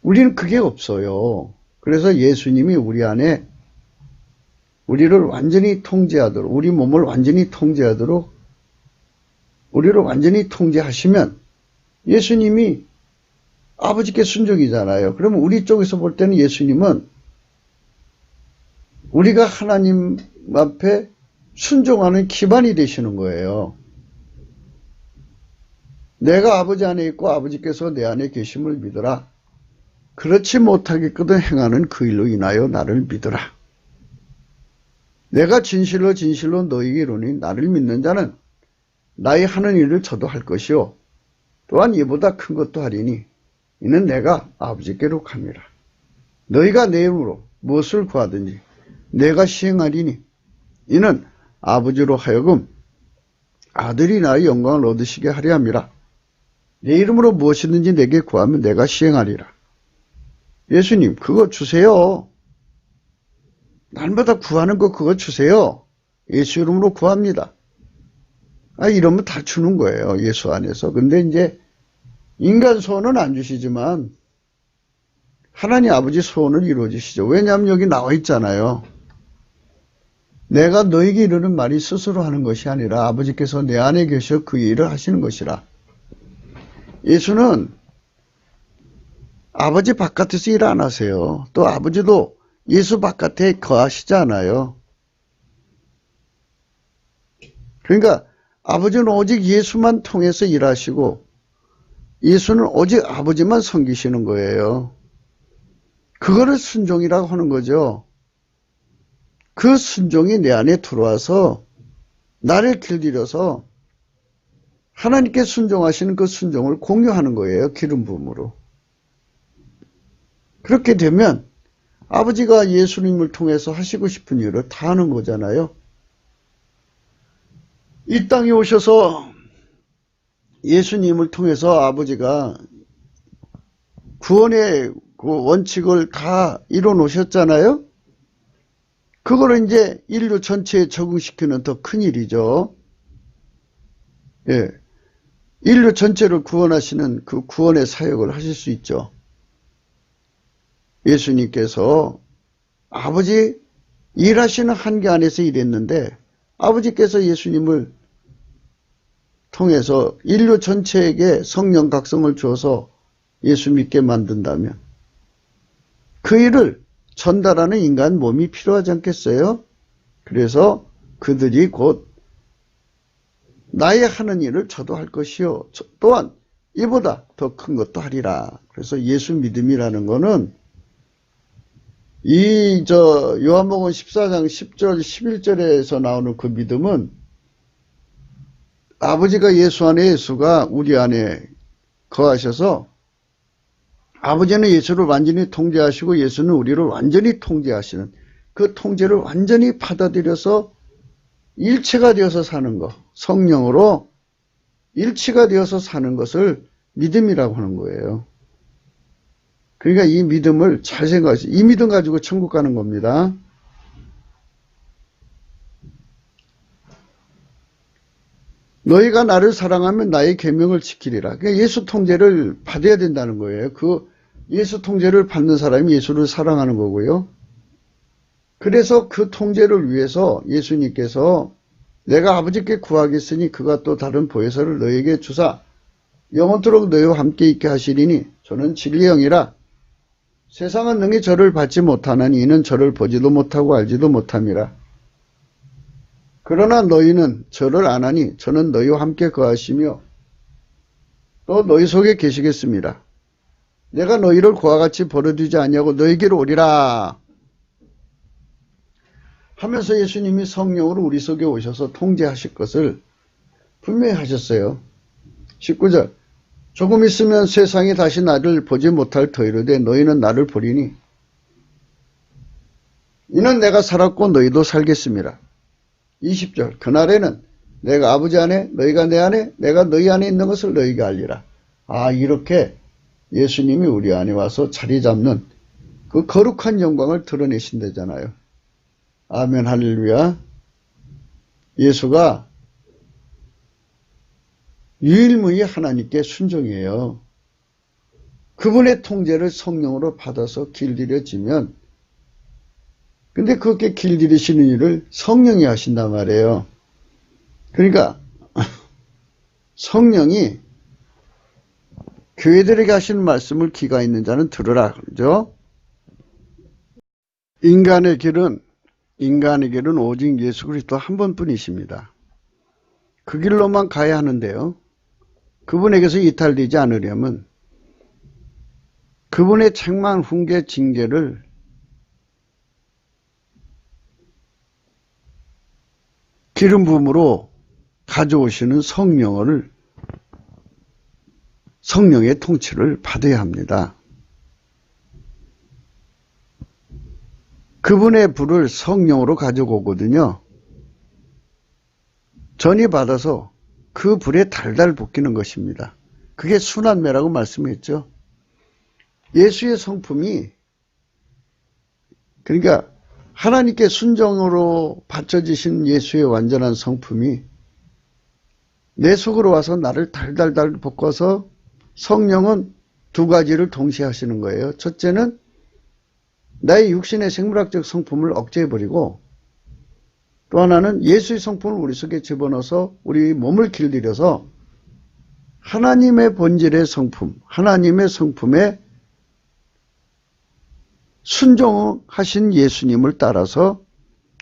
우리는 그게 없어요. 그래서 예수님이 우리 안에 우리를 완전히 통제하도록, 우리 몸을 완전히 통제하도록 우리를 완전히 통제하시면 예수님이 아버지께 순종이잖아요. 그러면 우리 쪽에서 볼 때는 예수님은 우리가 하나님 앞에 순종하는 기반이 되시는 거예요. 내가 아버지 안에 있고 아버지께서 내 안에 계심을 믿어라. 그렇지 못하겠거든 행하는 그 일로 인하여 나를 믿어라. 내가 진실로 진실로 너희에게 이르노니 나를 믿는 자는 나의 하는 일을 저도 할 것이요 또한 이보다 큰 것도 하리니 이는 내가 아버지께로 갑니다. 너희가 내 이름으로 무엇을 구하든지 내가 시행하리니 이는 아버지로 하여금 아들이 나의 영광을 얻으시게 하려 함이라. 내 이름으로 무엇이든지 내게 구하면 내가 시행하리라. 예수님 그거 주세요. 날마다 구하는 거 그거 주세요. 예수 이름으로 구합니다. 이러면 다 주는 거예요. 예수 안에서. 근데 이제 인간 소원은 안 주시지만 하나님 아버지 소원을 이루어 주시죠. 왜냐하면 여기 나와 있잖아요. 내가 너에게 이르는 말이 스스로 하는 것이 아니라 아버지께서 내 안에 계셔 그 일을 하시는 것이라. 예수는 아버지 바깥에서 일 안 하세요. 또 아버지도 예수 바깥에 거하시지 않아요. 그러니까 아버지는 오직 예수만 통해서 일하시고 예수는 오직 아버지만 섬기시는 거예요. 그거를 순종이라고 하는 거죠. 그 순종이 내 안에 들어와서 나를 길들여서 하나님께 순종하시는 그 순종을 공유하는 거예요. 기름 부음으로. 그렇게 되면 아버지가 예수님을 통해서 하시고 싶은 일을 다 하는 거잖아요. 이 땅에 오셔서 예수님을 통해서 아버지가 구원의 그 원칙을 다 이뤄 놓으셨잖아요. 그거를 이제 인류 전체에 적응시키는 더 큰 일이죠. 예. 인류 전체를 구원하시는 그 구원의 사역을 하실 수 있죠. 예수님께서 아버지 일하시는 한계 안에서 일했는데 아버지께서 예수님을 통해서 인류 전체에게 성령 각성을 주어서 예수 믿게 만든다면 그 일을 전달하는 인간 몸이 필요하지 않겠어요? 그래서 그들이 곧 나의 하는 일을 저도 할 것이요 또한 이보다 더 큰 것도 하리라. 그래서 예수 믿음이라는 거는 요한복음 14장 10절 11절에서 나오는 그 믿음은 아버지가 예수 안에 예수가 우리 안에 거하셔서 아버지는 예수를 완전히 통제하시고 예수는 우리를 완전히 통제하시는 그 통제를 완전히 받아들여서 일체가 되어서 사는 것, 성령으로 일치가 되어서 사는 것을 믿음이라고 하는 거예요. 그러니까 이 믿음을 잘 생각하세요. 이 믿음 가지고 천국 가는 겁니다. 너희가 나를 사랑하면 나의 계명을 지키리라. 그러니까 예수 통제를 받아야 된다는 거예요. 그 예수 통제를 받는 사람이 예수를 사랑하는 거고요. 그래서 그 통제를 위해서 예수님께서 내가 아버지께 구하겠으니 그가 또 다른 보혜사를 너에게 주사 영원토록 너희와 함께 있게 하시리니 저는 진리의 영이라. 세상은 능히 저를 받지 못하나니 이는 저를 보지도 못하고 알지도 못함이라. 그러나 너희는 저를 아나니 저는 너희와 함께 거하시며 또 너희 속에 계시겠습니다. 내가 너희를 그와 같이 버려두지 아니하고 너희에게로 오리라 하면서 예수님이 성령으로 우리 속에 오셔서 통제하실 것을 분명히 하셨어요. 19절 조금 있으면 세상이 다시 나를 보지 못할 터이르되 너희는 나를 보리니 이는 내가 살았고 너희도 살겠습니다. 20절 그날에는 내가 아버지 안에 너희가 내 안에 내가 너희 안에 있는 것을 너희가 알리라. 이렇게 예수님이 우리 안에 와서 자리 잡는 그 거룩한 영광을 드러내신다잖아요. 아멘 할렐루야. 예수가 유일무이 하나님께 순종이에요. 그분의 통제를 성령으로 받아서 길들여지면 근데 그렇게 길들이시는 일을 성령이 하신단 말이에요. 그러니까 성령이 교회들에게 하시는 말씀을 귀가 있는 자는 들으라 그러죠. 인간의 길은 오직 예수 그리스도 한 번뿐이십니다. 그 길로만 가야 하는데요. 그분에게서 이탈되지 않으려면 그분의 책망, 훈계, 징계를 기름 부음으로 가져오시는 성령의 통치를 받아야 합니다. 그분의 불을 성령으로 가져오거든요. 전이 받아서 그 불에 달달 볶이는 것입니다. 그게 순환매라고 말씀했죠. 예수의 성품이 그러니까 하나님께 순종으로 바쳐지신 예수의 완전한 성품이 내 속으로 와서 나를 달달달 볶아서 성령은 두 가지를 동시에 하시는 거예요. 첫째는 나의 육신의 생물학적 성품을 억제해버리고 또 하나는 예수의 성품을 우리 속에 집어넣어서 우리 몸을 길들여서 하나님의 본질의 성품, 하나님의 성품에 순종하신 예수님을 따라서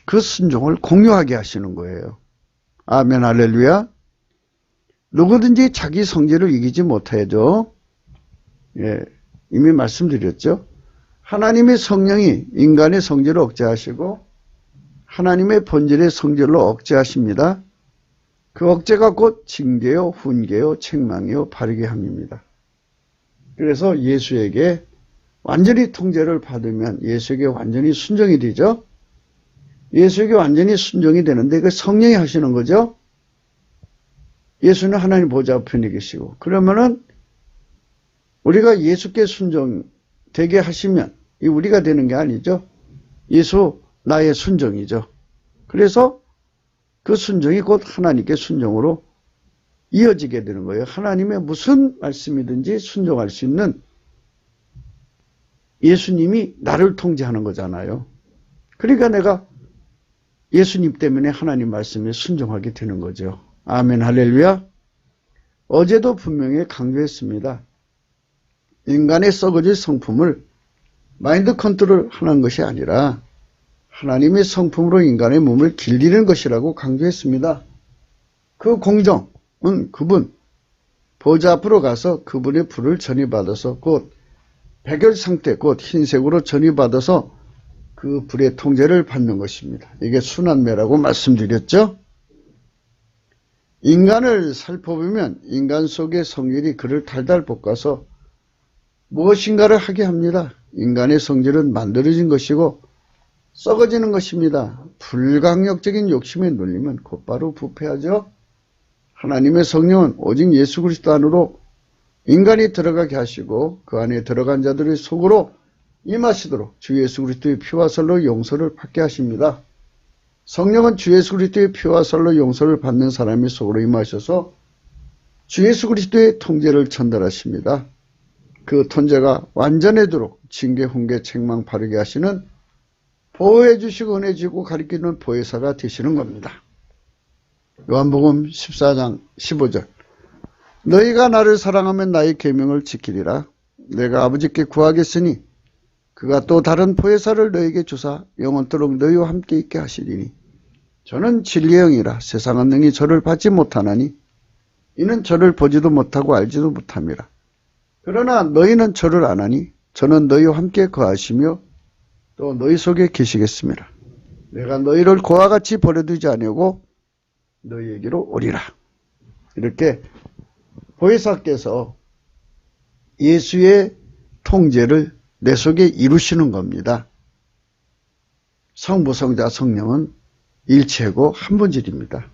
그 순종을 공유하게 하시는 거예요. 아멘 할렐루야. 누구든지 자기 성질을 이기지 못하죠. 이미 말씀드렸죠. 하나님의 성령이 인간의 성질을 억제하시고 하나님의 본질의 성질로 억제하십니다. 그 억제가 곧 징계요, 훈계요, 책망이요, 바르게 함입니다. 그래서 예수에게 완전히 통제를 받으면 예수에게 완전히 순종이 되죠. 예수에게 완전히 순종이 되는데 그 성령이 하시는 거죠. 예수는 하나님 보좌 우편에 계시고 그러면은 우리가 예수께 순종되게 하시면 이 우리가 되는 게 아니죠. 예수 나의 순종이죠. 그래서 그 순종이 곧 하나님께 순종으로 이어지게 되는 거예요. 하나님의 무슨 말씀이든지 순종할 수 있는 예수님이 나를 통제하는 거잖아요. 그러니까 내가 예수님 때문에 하나님 말씀에 순종하게 되는 거죠. 아멘 할렐루야. 어제도 분명히 강조했습니다. 인간의 썩어질 성품을 마인드 컨트롤 하는 것이 아니라 하나님의 성품으로 인간의 몸을 길들이는 것이라고 강조했습니다. 그 공정은 그분 보좌 앞으로 가서 그분의 불을 전이받아서 곧 백열 상태 곧 흰색으로 전이받아서 그 불의 통제를 받는 것입니다. 이게 순환매라고 말씀드렸죠. 인간을 살펴보면 인간 속의 성질이 그를 달달 볶아서 무엇인가를 하게 합니다. 인간의 성질은 만들어진 것이고 썩어지는 것입니다. 불강력적인 욕심에 눌리면 곧바로 부패하죠. 하나님의 성령은 오직 예수 그리스도 안으로 인간이 들어가게 하시고 그 안에 들어간 자들의 속으로 임하시도록 주 예수 그리스도의 피와 살로 용서를 받게 하십니다. 성령은 주 예수 그리스도의 피와 살로 용서를 받는 사람의 속으로 임하셔서 주 예수 그리스도의 통제를 전달하십니다. 그 통제가 완전해도록 징계, 훈계, 책망 바르게 하시는 보호해 주시고 은혜 주고 가리키는 보혜사가 되시는 겁니다. 요한복음 14장 15절 너희가 나를 사랑하면 나의 계명을 지키리라. 내가 아버지께 구하겠으니 그가 또 다른 보혜사를 너희에게 주사 영원토록 너희와 함께 있게 하시리니 저는 진리의 영이라. 세상은 능히 저를 받지 못하나니 이는 저를 보지도 못하고 알지도 못함이라. 그러나 너희는 저를 아나니 저는 너희와 함께 거하시며 또 너희 속에 계시겠습니다. 내가 너희를 고와 같이 버려두지 아니하고 너희에게로 오리라. 이렇게 보혜사께서 예수의 통제를 내 속에 이루시는 겁니다. 성부, 성자, 성령은 일체고 한 본질입니다.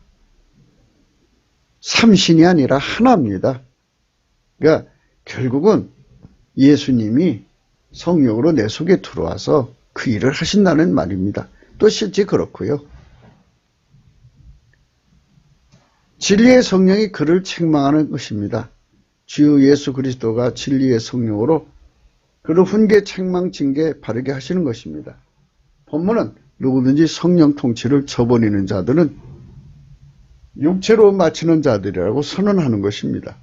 삼신이 아니라 하나입니다. 그러니까 결국은 예수님이 성령으로 내 속에 들어와서 그 일을 하신다는 말입니다. 또 실제 그렇고요. 진리의 성령이 그를 책망하는 것입니다. 주 예수 그리스도가 진리의 성령으로 그를 훈계, 책망, 징계 바르게 하시는 것입니다. 본문은 누구든지 성령 통치를 저버리는 자들은 육체로 마치는 자들이라고 선언하는 것입니다.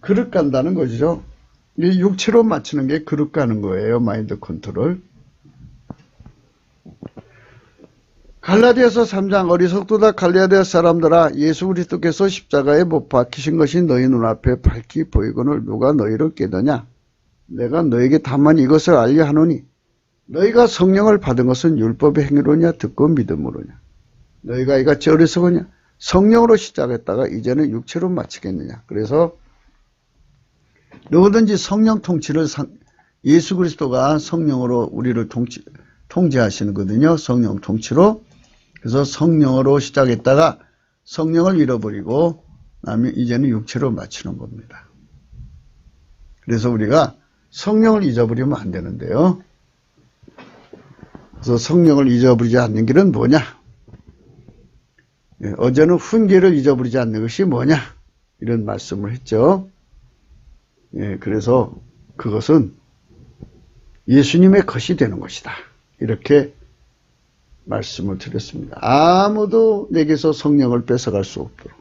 그릇 간다는 거죠. 이 육체로 마치는 게 그릇 가는 거예요. 마인드 컨트롤. 갈라디아서 3장 어리석도다 갈라디아 사람들아 예수 그리스도께서 십자가에 못 박히신 것이 너희 눈앞에 밝히 보이거늘 누가 너희를 깨더냐. 내가 너에게 다만 이것을 알려 하노니 너희가 성령을 받은 것은 율법의 행위로냐 듣고 믿음으로냐. 너희가 이같이 어리석으냐. 성령으로 시작했다가 이제는 육체로 마치겠느냐. 그래서 누구든지 성령 통치를 예수 그리스도가 성령으로 우리를 통제하시는거든요. 성령 통치로. 그래서 성령으로 시작했다가 성령을 잃어버리고 이제는 육체로 마치는 겁니다. 그래서 우리가 성령을 잊어버리면 안 되는데요. 그래서 성령을 잊어버리지 않는 길은 뭐냐? 어제는 훈계를 잊어버리지 않는 것이 뭐냐? 이런 말씀을 했죠. 그래서 그것은 예수님의 것이 되는 것이다. 이렇게 말씀을 드렸습니다. 아무도 내게서 성령을 뺏어갈 수 없도록.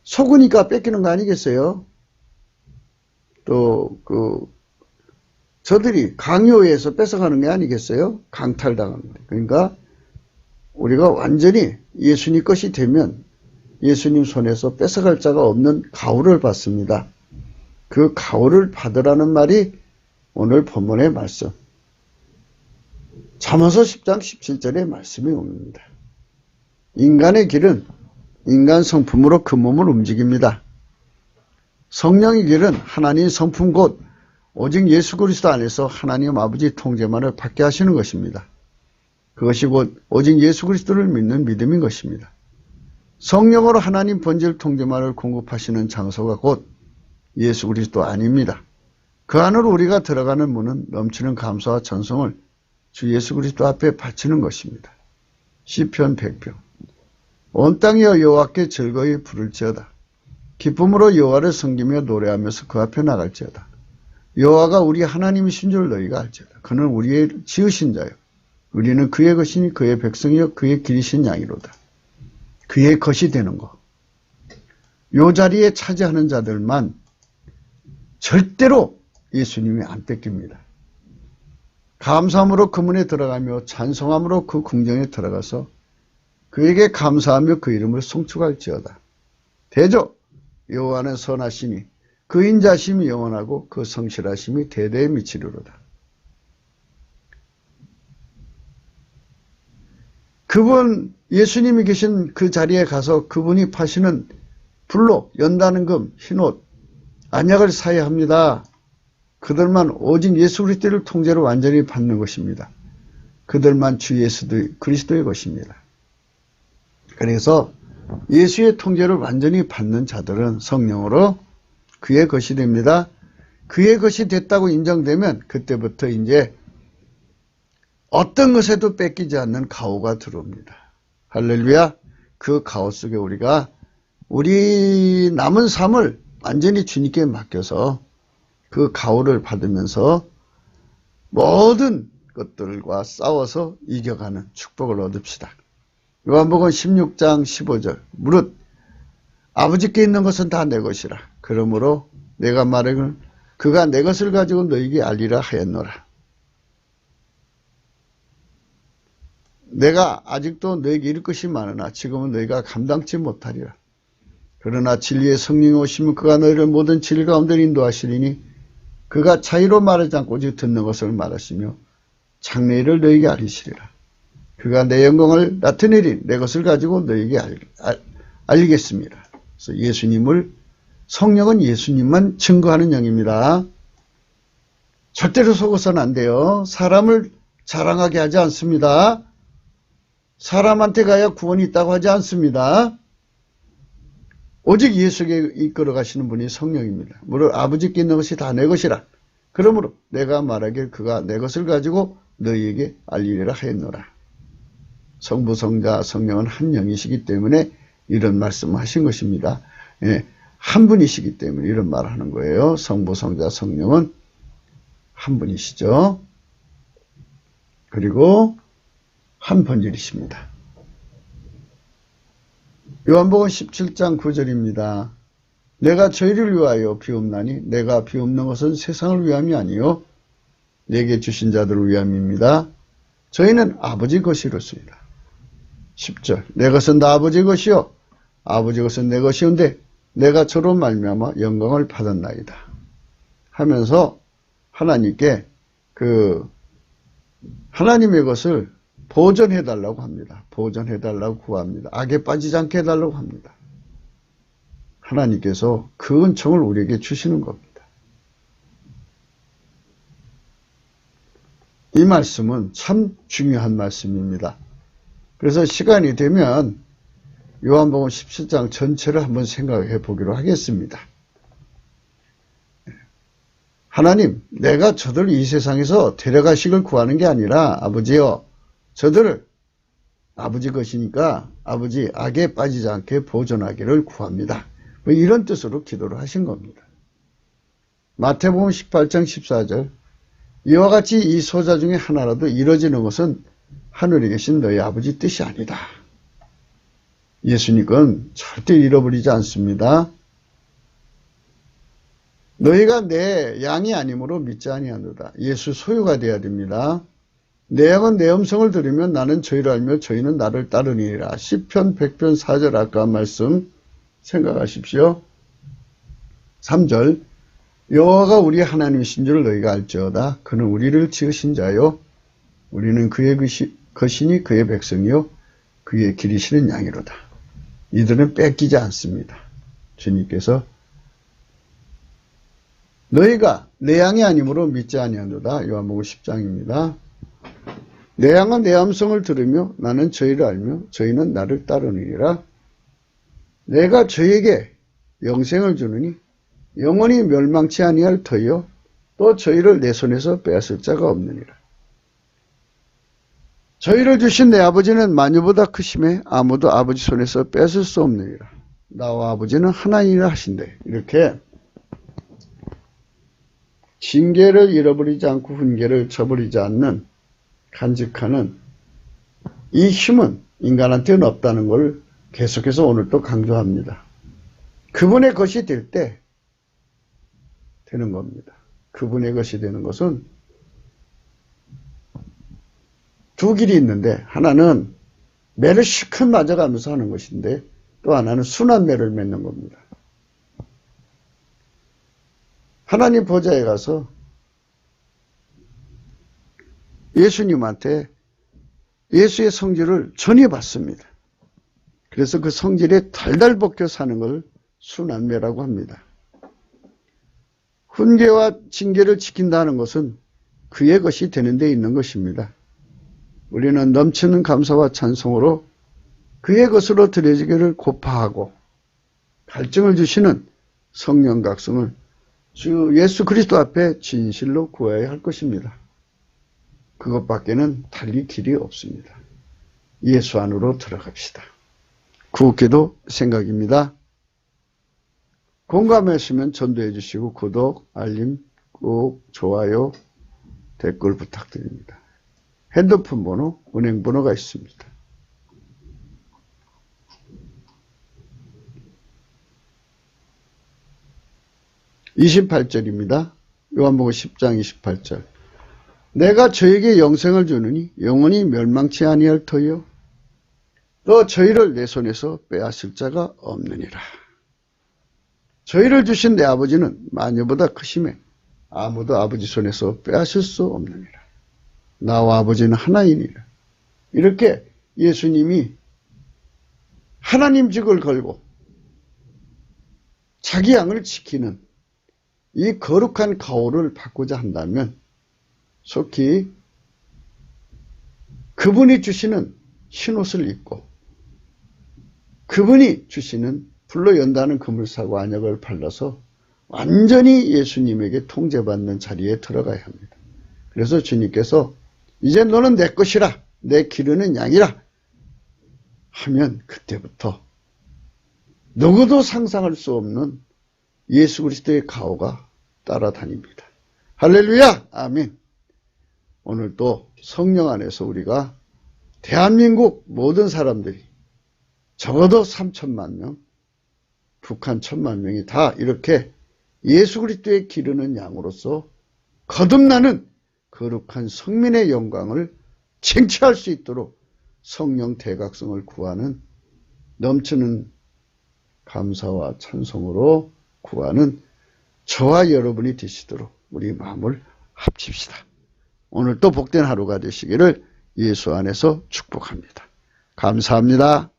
속으니까 뺏기는 거 아니겠어요? 또 저들이 강요해서 뺏어가는 게 아니겠어요? 강탈당하는 거. 그러니까 우리가 완전히 예수님 것이 되면 예수님 손에서 뺏어갈 자가 없는 가호를 받습니다. 그 가호를 받으라는 말이 오늘 본문의 말씀. 잠언서 10장 17절의 말씀이 옵니다. 인간의 길은 인간 성품으로 그 몸을 움직입니다. 성령의 길은 하나님 성품 곧 오직 예수 그리스도 안에서 하나님 아버지 통제만을 받게 하시는 것입니다. 그것이 곧 오직 예수 그리스도를 믿는 믿음인 것입니다. 성령으로 하나님 본질 통제만을 공급하시는 장소가 곧 예수 그리스도 안입니다. 그 안으로 우리가 들어가는 문은 넘치는 감사와 전성을 주 예수 그리스도 앞에 바치는 것입니다. 시편 100편 온 땅이여 여호와께 즐거이 부를지어다. 기쁨으로 여호와를 섬기며 노래하면서 그 앞에 나갈지어다. 여호와가 우리 하나님이신 줄 너희가 알지어다. 그는 우리의 지으신 자요 우리는 그의 것이니 그의 백성이요 그의 기르신 양이로다. 그의 것이 되는 것. 요 자리에 차지하는 자들만 절대로 예수님이 안 뺏깁니다. 감사함으로 그 문에 들어가며 찬송함으로 그 궁정에 들어가서 그에게 감사하며 그 이름을 송축할지어다. 대저 여호와는 선하시니 그 인자심이 영원하고 그 성실하심이 대대에 미치리로다. 그분 예수님이 계신 그 자리에 가서 그분이 파시는 불로, 연다는 금, 흰옷, 안약을 사야 합니다. 그들만 오직 예수 그리스도를 통제로 완전히 받는 것입니다. 그들만 주 예수 그리스도의 것입니다. 그래서 예수의 통제를 완전히 받는 자들은 성령으로 그의 것이 됩니다. 그의 것이 됐다고 인정되면 그때부터 이제 어떤 것에도 뺏기지 않는 가호가 들어옵니다. 할렐루야. 그 가호 속에 우리가 우리 남은 삶을 완전히 주님께 맡겨서 그 가호를 받으면서 모든 것들과 싸워서 이겨가는 축복을 얻읍시다. 요한복음 16장 15절 무릇 아버지께 있는 것은 다 내 것이라. 그러므로 내가 말하기를 그가 내 것을 가지고 너희에게 알리라 하였노라. 내가 아직도 너희에게 이를 것이 많으나 지금은 너희가 감당치 못하리라. 그러나 진리의 성령이 오시면 그가 너희를 모든 진리 가운데 인도하시리니 그가 자의로 말하지 않고 오직 듣는 것을 말하시며 장래 일을 너희에게 알리시리라. 그가 내 영광을 나타내리 내 것을 가지고 너희에게 알리겠습니다. 그래서 예수님을 성령은 예수님만 증거하는 영입니다. 절대로 속아서는 안 돼요. 사람을 자랑하게 하지 않습니다. 사람한테 가야 구원이 있다고 하지 않습니다. 오직 예수에게 이끌어 가시는 분이 성령입니다. 물론 아버지께 있는 것이 다 내 것이라. 그러므로 내가 말하길 그가 내 것을 가지고 너희에게 알리리라 하였노라. 성부, 성자, 성령은 한 영이시기 때문에 이런 말씀을 하신 것입니다. 예, 한 분이시기 때문에 이런 말을 하는 거예요. 성부, 성자, 성령은 한 분이시죠. 그리고 한 본질이십니다. 요한복음 17장 9절입니다. 내가 저희를 위하여 비옵나니 내가 비옵는 것은 세상을 위함이 아니요 내게 주신 자들을 위함입니다. 저희는 아버지 것이로소이다. 10절 내 것은 다 아버지 것이요 아버지 것은 내 것이온데 내가 저로 말미암아 영광을 받았나이다 하면서 하나님께 하나님의 것을 보존해달라고 합니다. 보존해달라고 구합니다. 악에 빠지지 않게 해달라고 합니다. 하나님께서 그 은총을 우리에게 주시는 겁니다. 이 말씀은 참 중요한 말씀입니다. 그래서 시간이 되면 요한복음 17장 전체를 한번 생각해 보기로 하겠습니다. 하나님, 내가 저들을 이 세상에서 데려가시길 구하는 게 아니라 아버지여, 저들을 아버지 것이니까 아버지 악에 빠지지 않게 보존하기를 구합니다. 뭐 이런 뜻으로 기도를 하신 겁니다. 마태복음 18장 14절 이와 같이 이 소자 중에 하나라도 이뤄지는 것은 하늘에 계신 너희 아버지 뜻이 아니다. 예수님은 절대 잃어버리지 않습니다. 너희가 내 양이 아니므로 믿지 아니하노라. 예수 소유가 되어야 됩니다. 내 양은 내 음성을 들으면 나는 저희를 알며 저희는 나를 따르니라. 시편 100편 4절 아까 말씀 생각하십시오. 3절 여호와가 우리 하나님이신 줄 너희가 알지어다. 그는 우리를 지으신 자요 우리는 그의 것이니 그의 백성이요 그의 기르시는 양이로다. 이들은 뺏기지 않습니다. 주님께서 너희가 내 양이 아니므로 믿지 아니하노라. 요한복음 10장입니다. 내 양은 내 음성을 들으며 나는 저희를 알며 저희는 나를 따르느니라. 내가 저희에게 영생을 주느니 영원히 멸망치 아니할 터요 또 저희를 내 손에서 빼앗을 자가 없느니라. 저희를 주신 내 아버지는 만유보다 크심에 아무도 아버지 손에서 뺏을 수 없느니라. 나와 아버지는 하나이라 하신대. 이렇게 징계를 잃어버리지 않고 훈계를 저버리지 않는 간직하는 이 힘은 인간한테는 없다는 걸 계속해서 오늘 또 강조합니다. 그분의 것이 될 때 되는 겁니다. 그분의 것이 되는 것은 두 길이 있는데 하나는 매를 실컷 맞아가면서 하는 것인데 또 하나는 순한 매를 맺는 겁니다. 하나님 보좌에 가서 예수님한테 예수의 성질을 전해봤습니다. 그래서 그 성질에 달달 벗겨 사는 걸 순환매라고 합니다. 훈계와 징계를 지킨다는 것은 그의 것이 되는 데 있는 것입니다. 우리는 넘치는 감사와 찬송으로 그의 것으로 드려지기를 고파하고 갈증을 주시는 성령 각성을 주 예수 그리스도 앞에 진실로 구해야 할 것입니다. 그것밖에는 달리 길이 없습니다. 예수 안으로 들어갑시다. 구기도 생각입니다. 공감하시면 전도해 주시고 구독, 알림, 꼭 좋아요, 댓글 부탁드립니다. 핸드폰 번호, 은행 번호가 있습니다. (28절입니다) 요한복음 10장 28절. 내가 저에게 영생을 주느니 영원히 멸망치 아니할 터요 또 저희를 내 손에서 빼앗을 자가 없느니라. 저희를 주신 내 아버지는 마녀보다 크심에 아무도 아버지 손에서 빼앗을 수 없느니라. 나와 아버지는 하나이니라. 이렇게 예수님이 하나님직을 걸고 자기 양을 지키는 이 거룩한 가오를 받고자 한다면 속히 그분이 주시는 흰옷을 입고 그분이 주시는 불로 연다는 그물사고 안약을 발라서 완전히 예수님에게 통제받는 자리에 들어가야 합니다. 그래서 주님께서 이제 너는 내 것이라, 내 기르는 양이라 하면 그때부터 누구도 상상할 수 없는 예수 그리스도의 가오가 따라다닙니다. 할렐루야! 아멘. 오늘 또 성령 안에서 우리가 대한민국 모든 사람들이 적어도 3천만 명, 북한 1,000만 명이 다 이렇게 예수 그리스도의 기르는 양으로서 거듭나는 거룩한 성민의 영광을 쟁취할 수 있도록 성령 대각성을 구하는 넘치는 감사와 찬송으로 구하는 저와 여러분이 되시도록 우리 마음을 합칩시다. 오늘 또 복된 하루가 되시기를 예수 안에서 축복합니다. 감사합니다.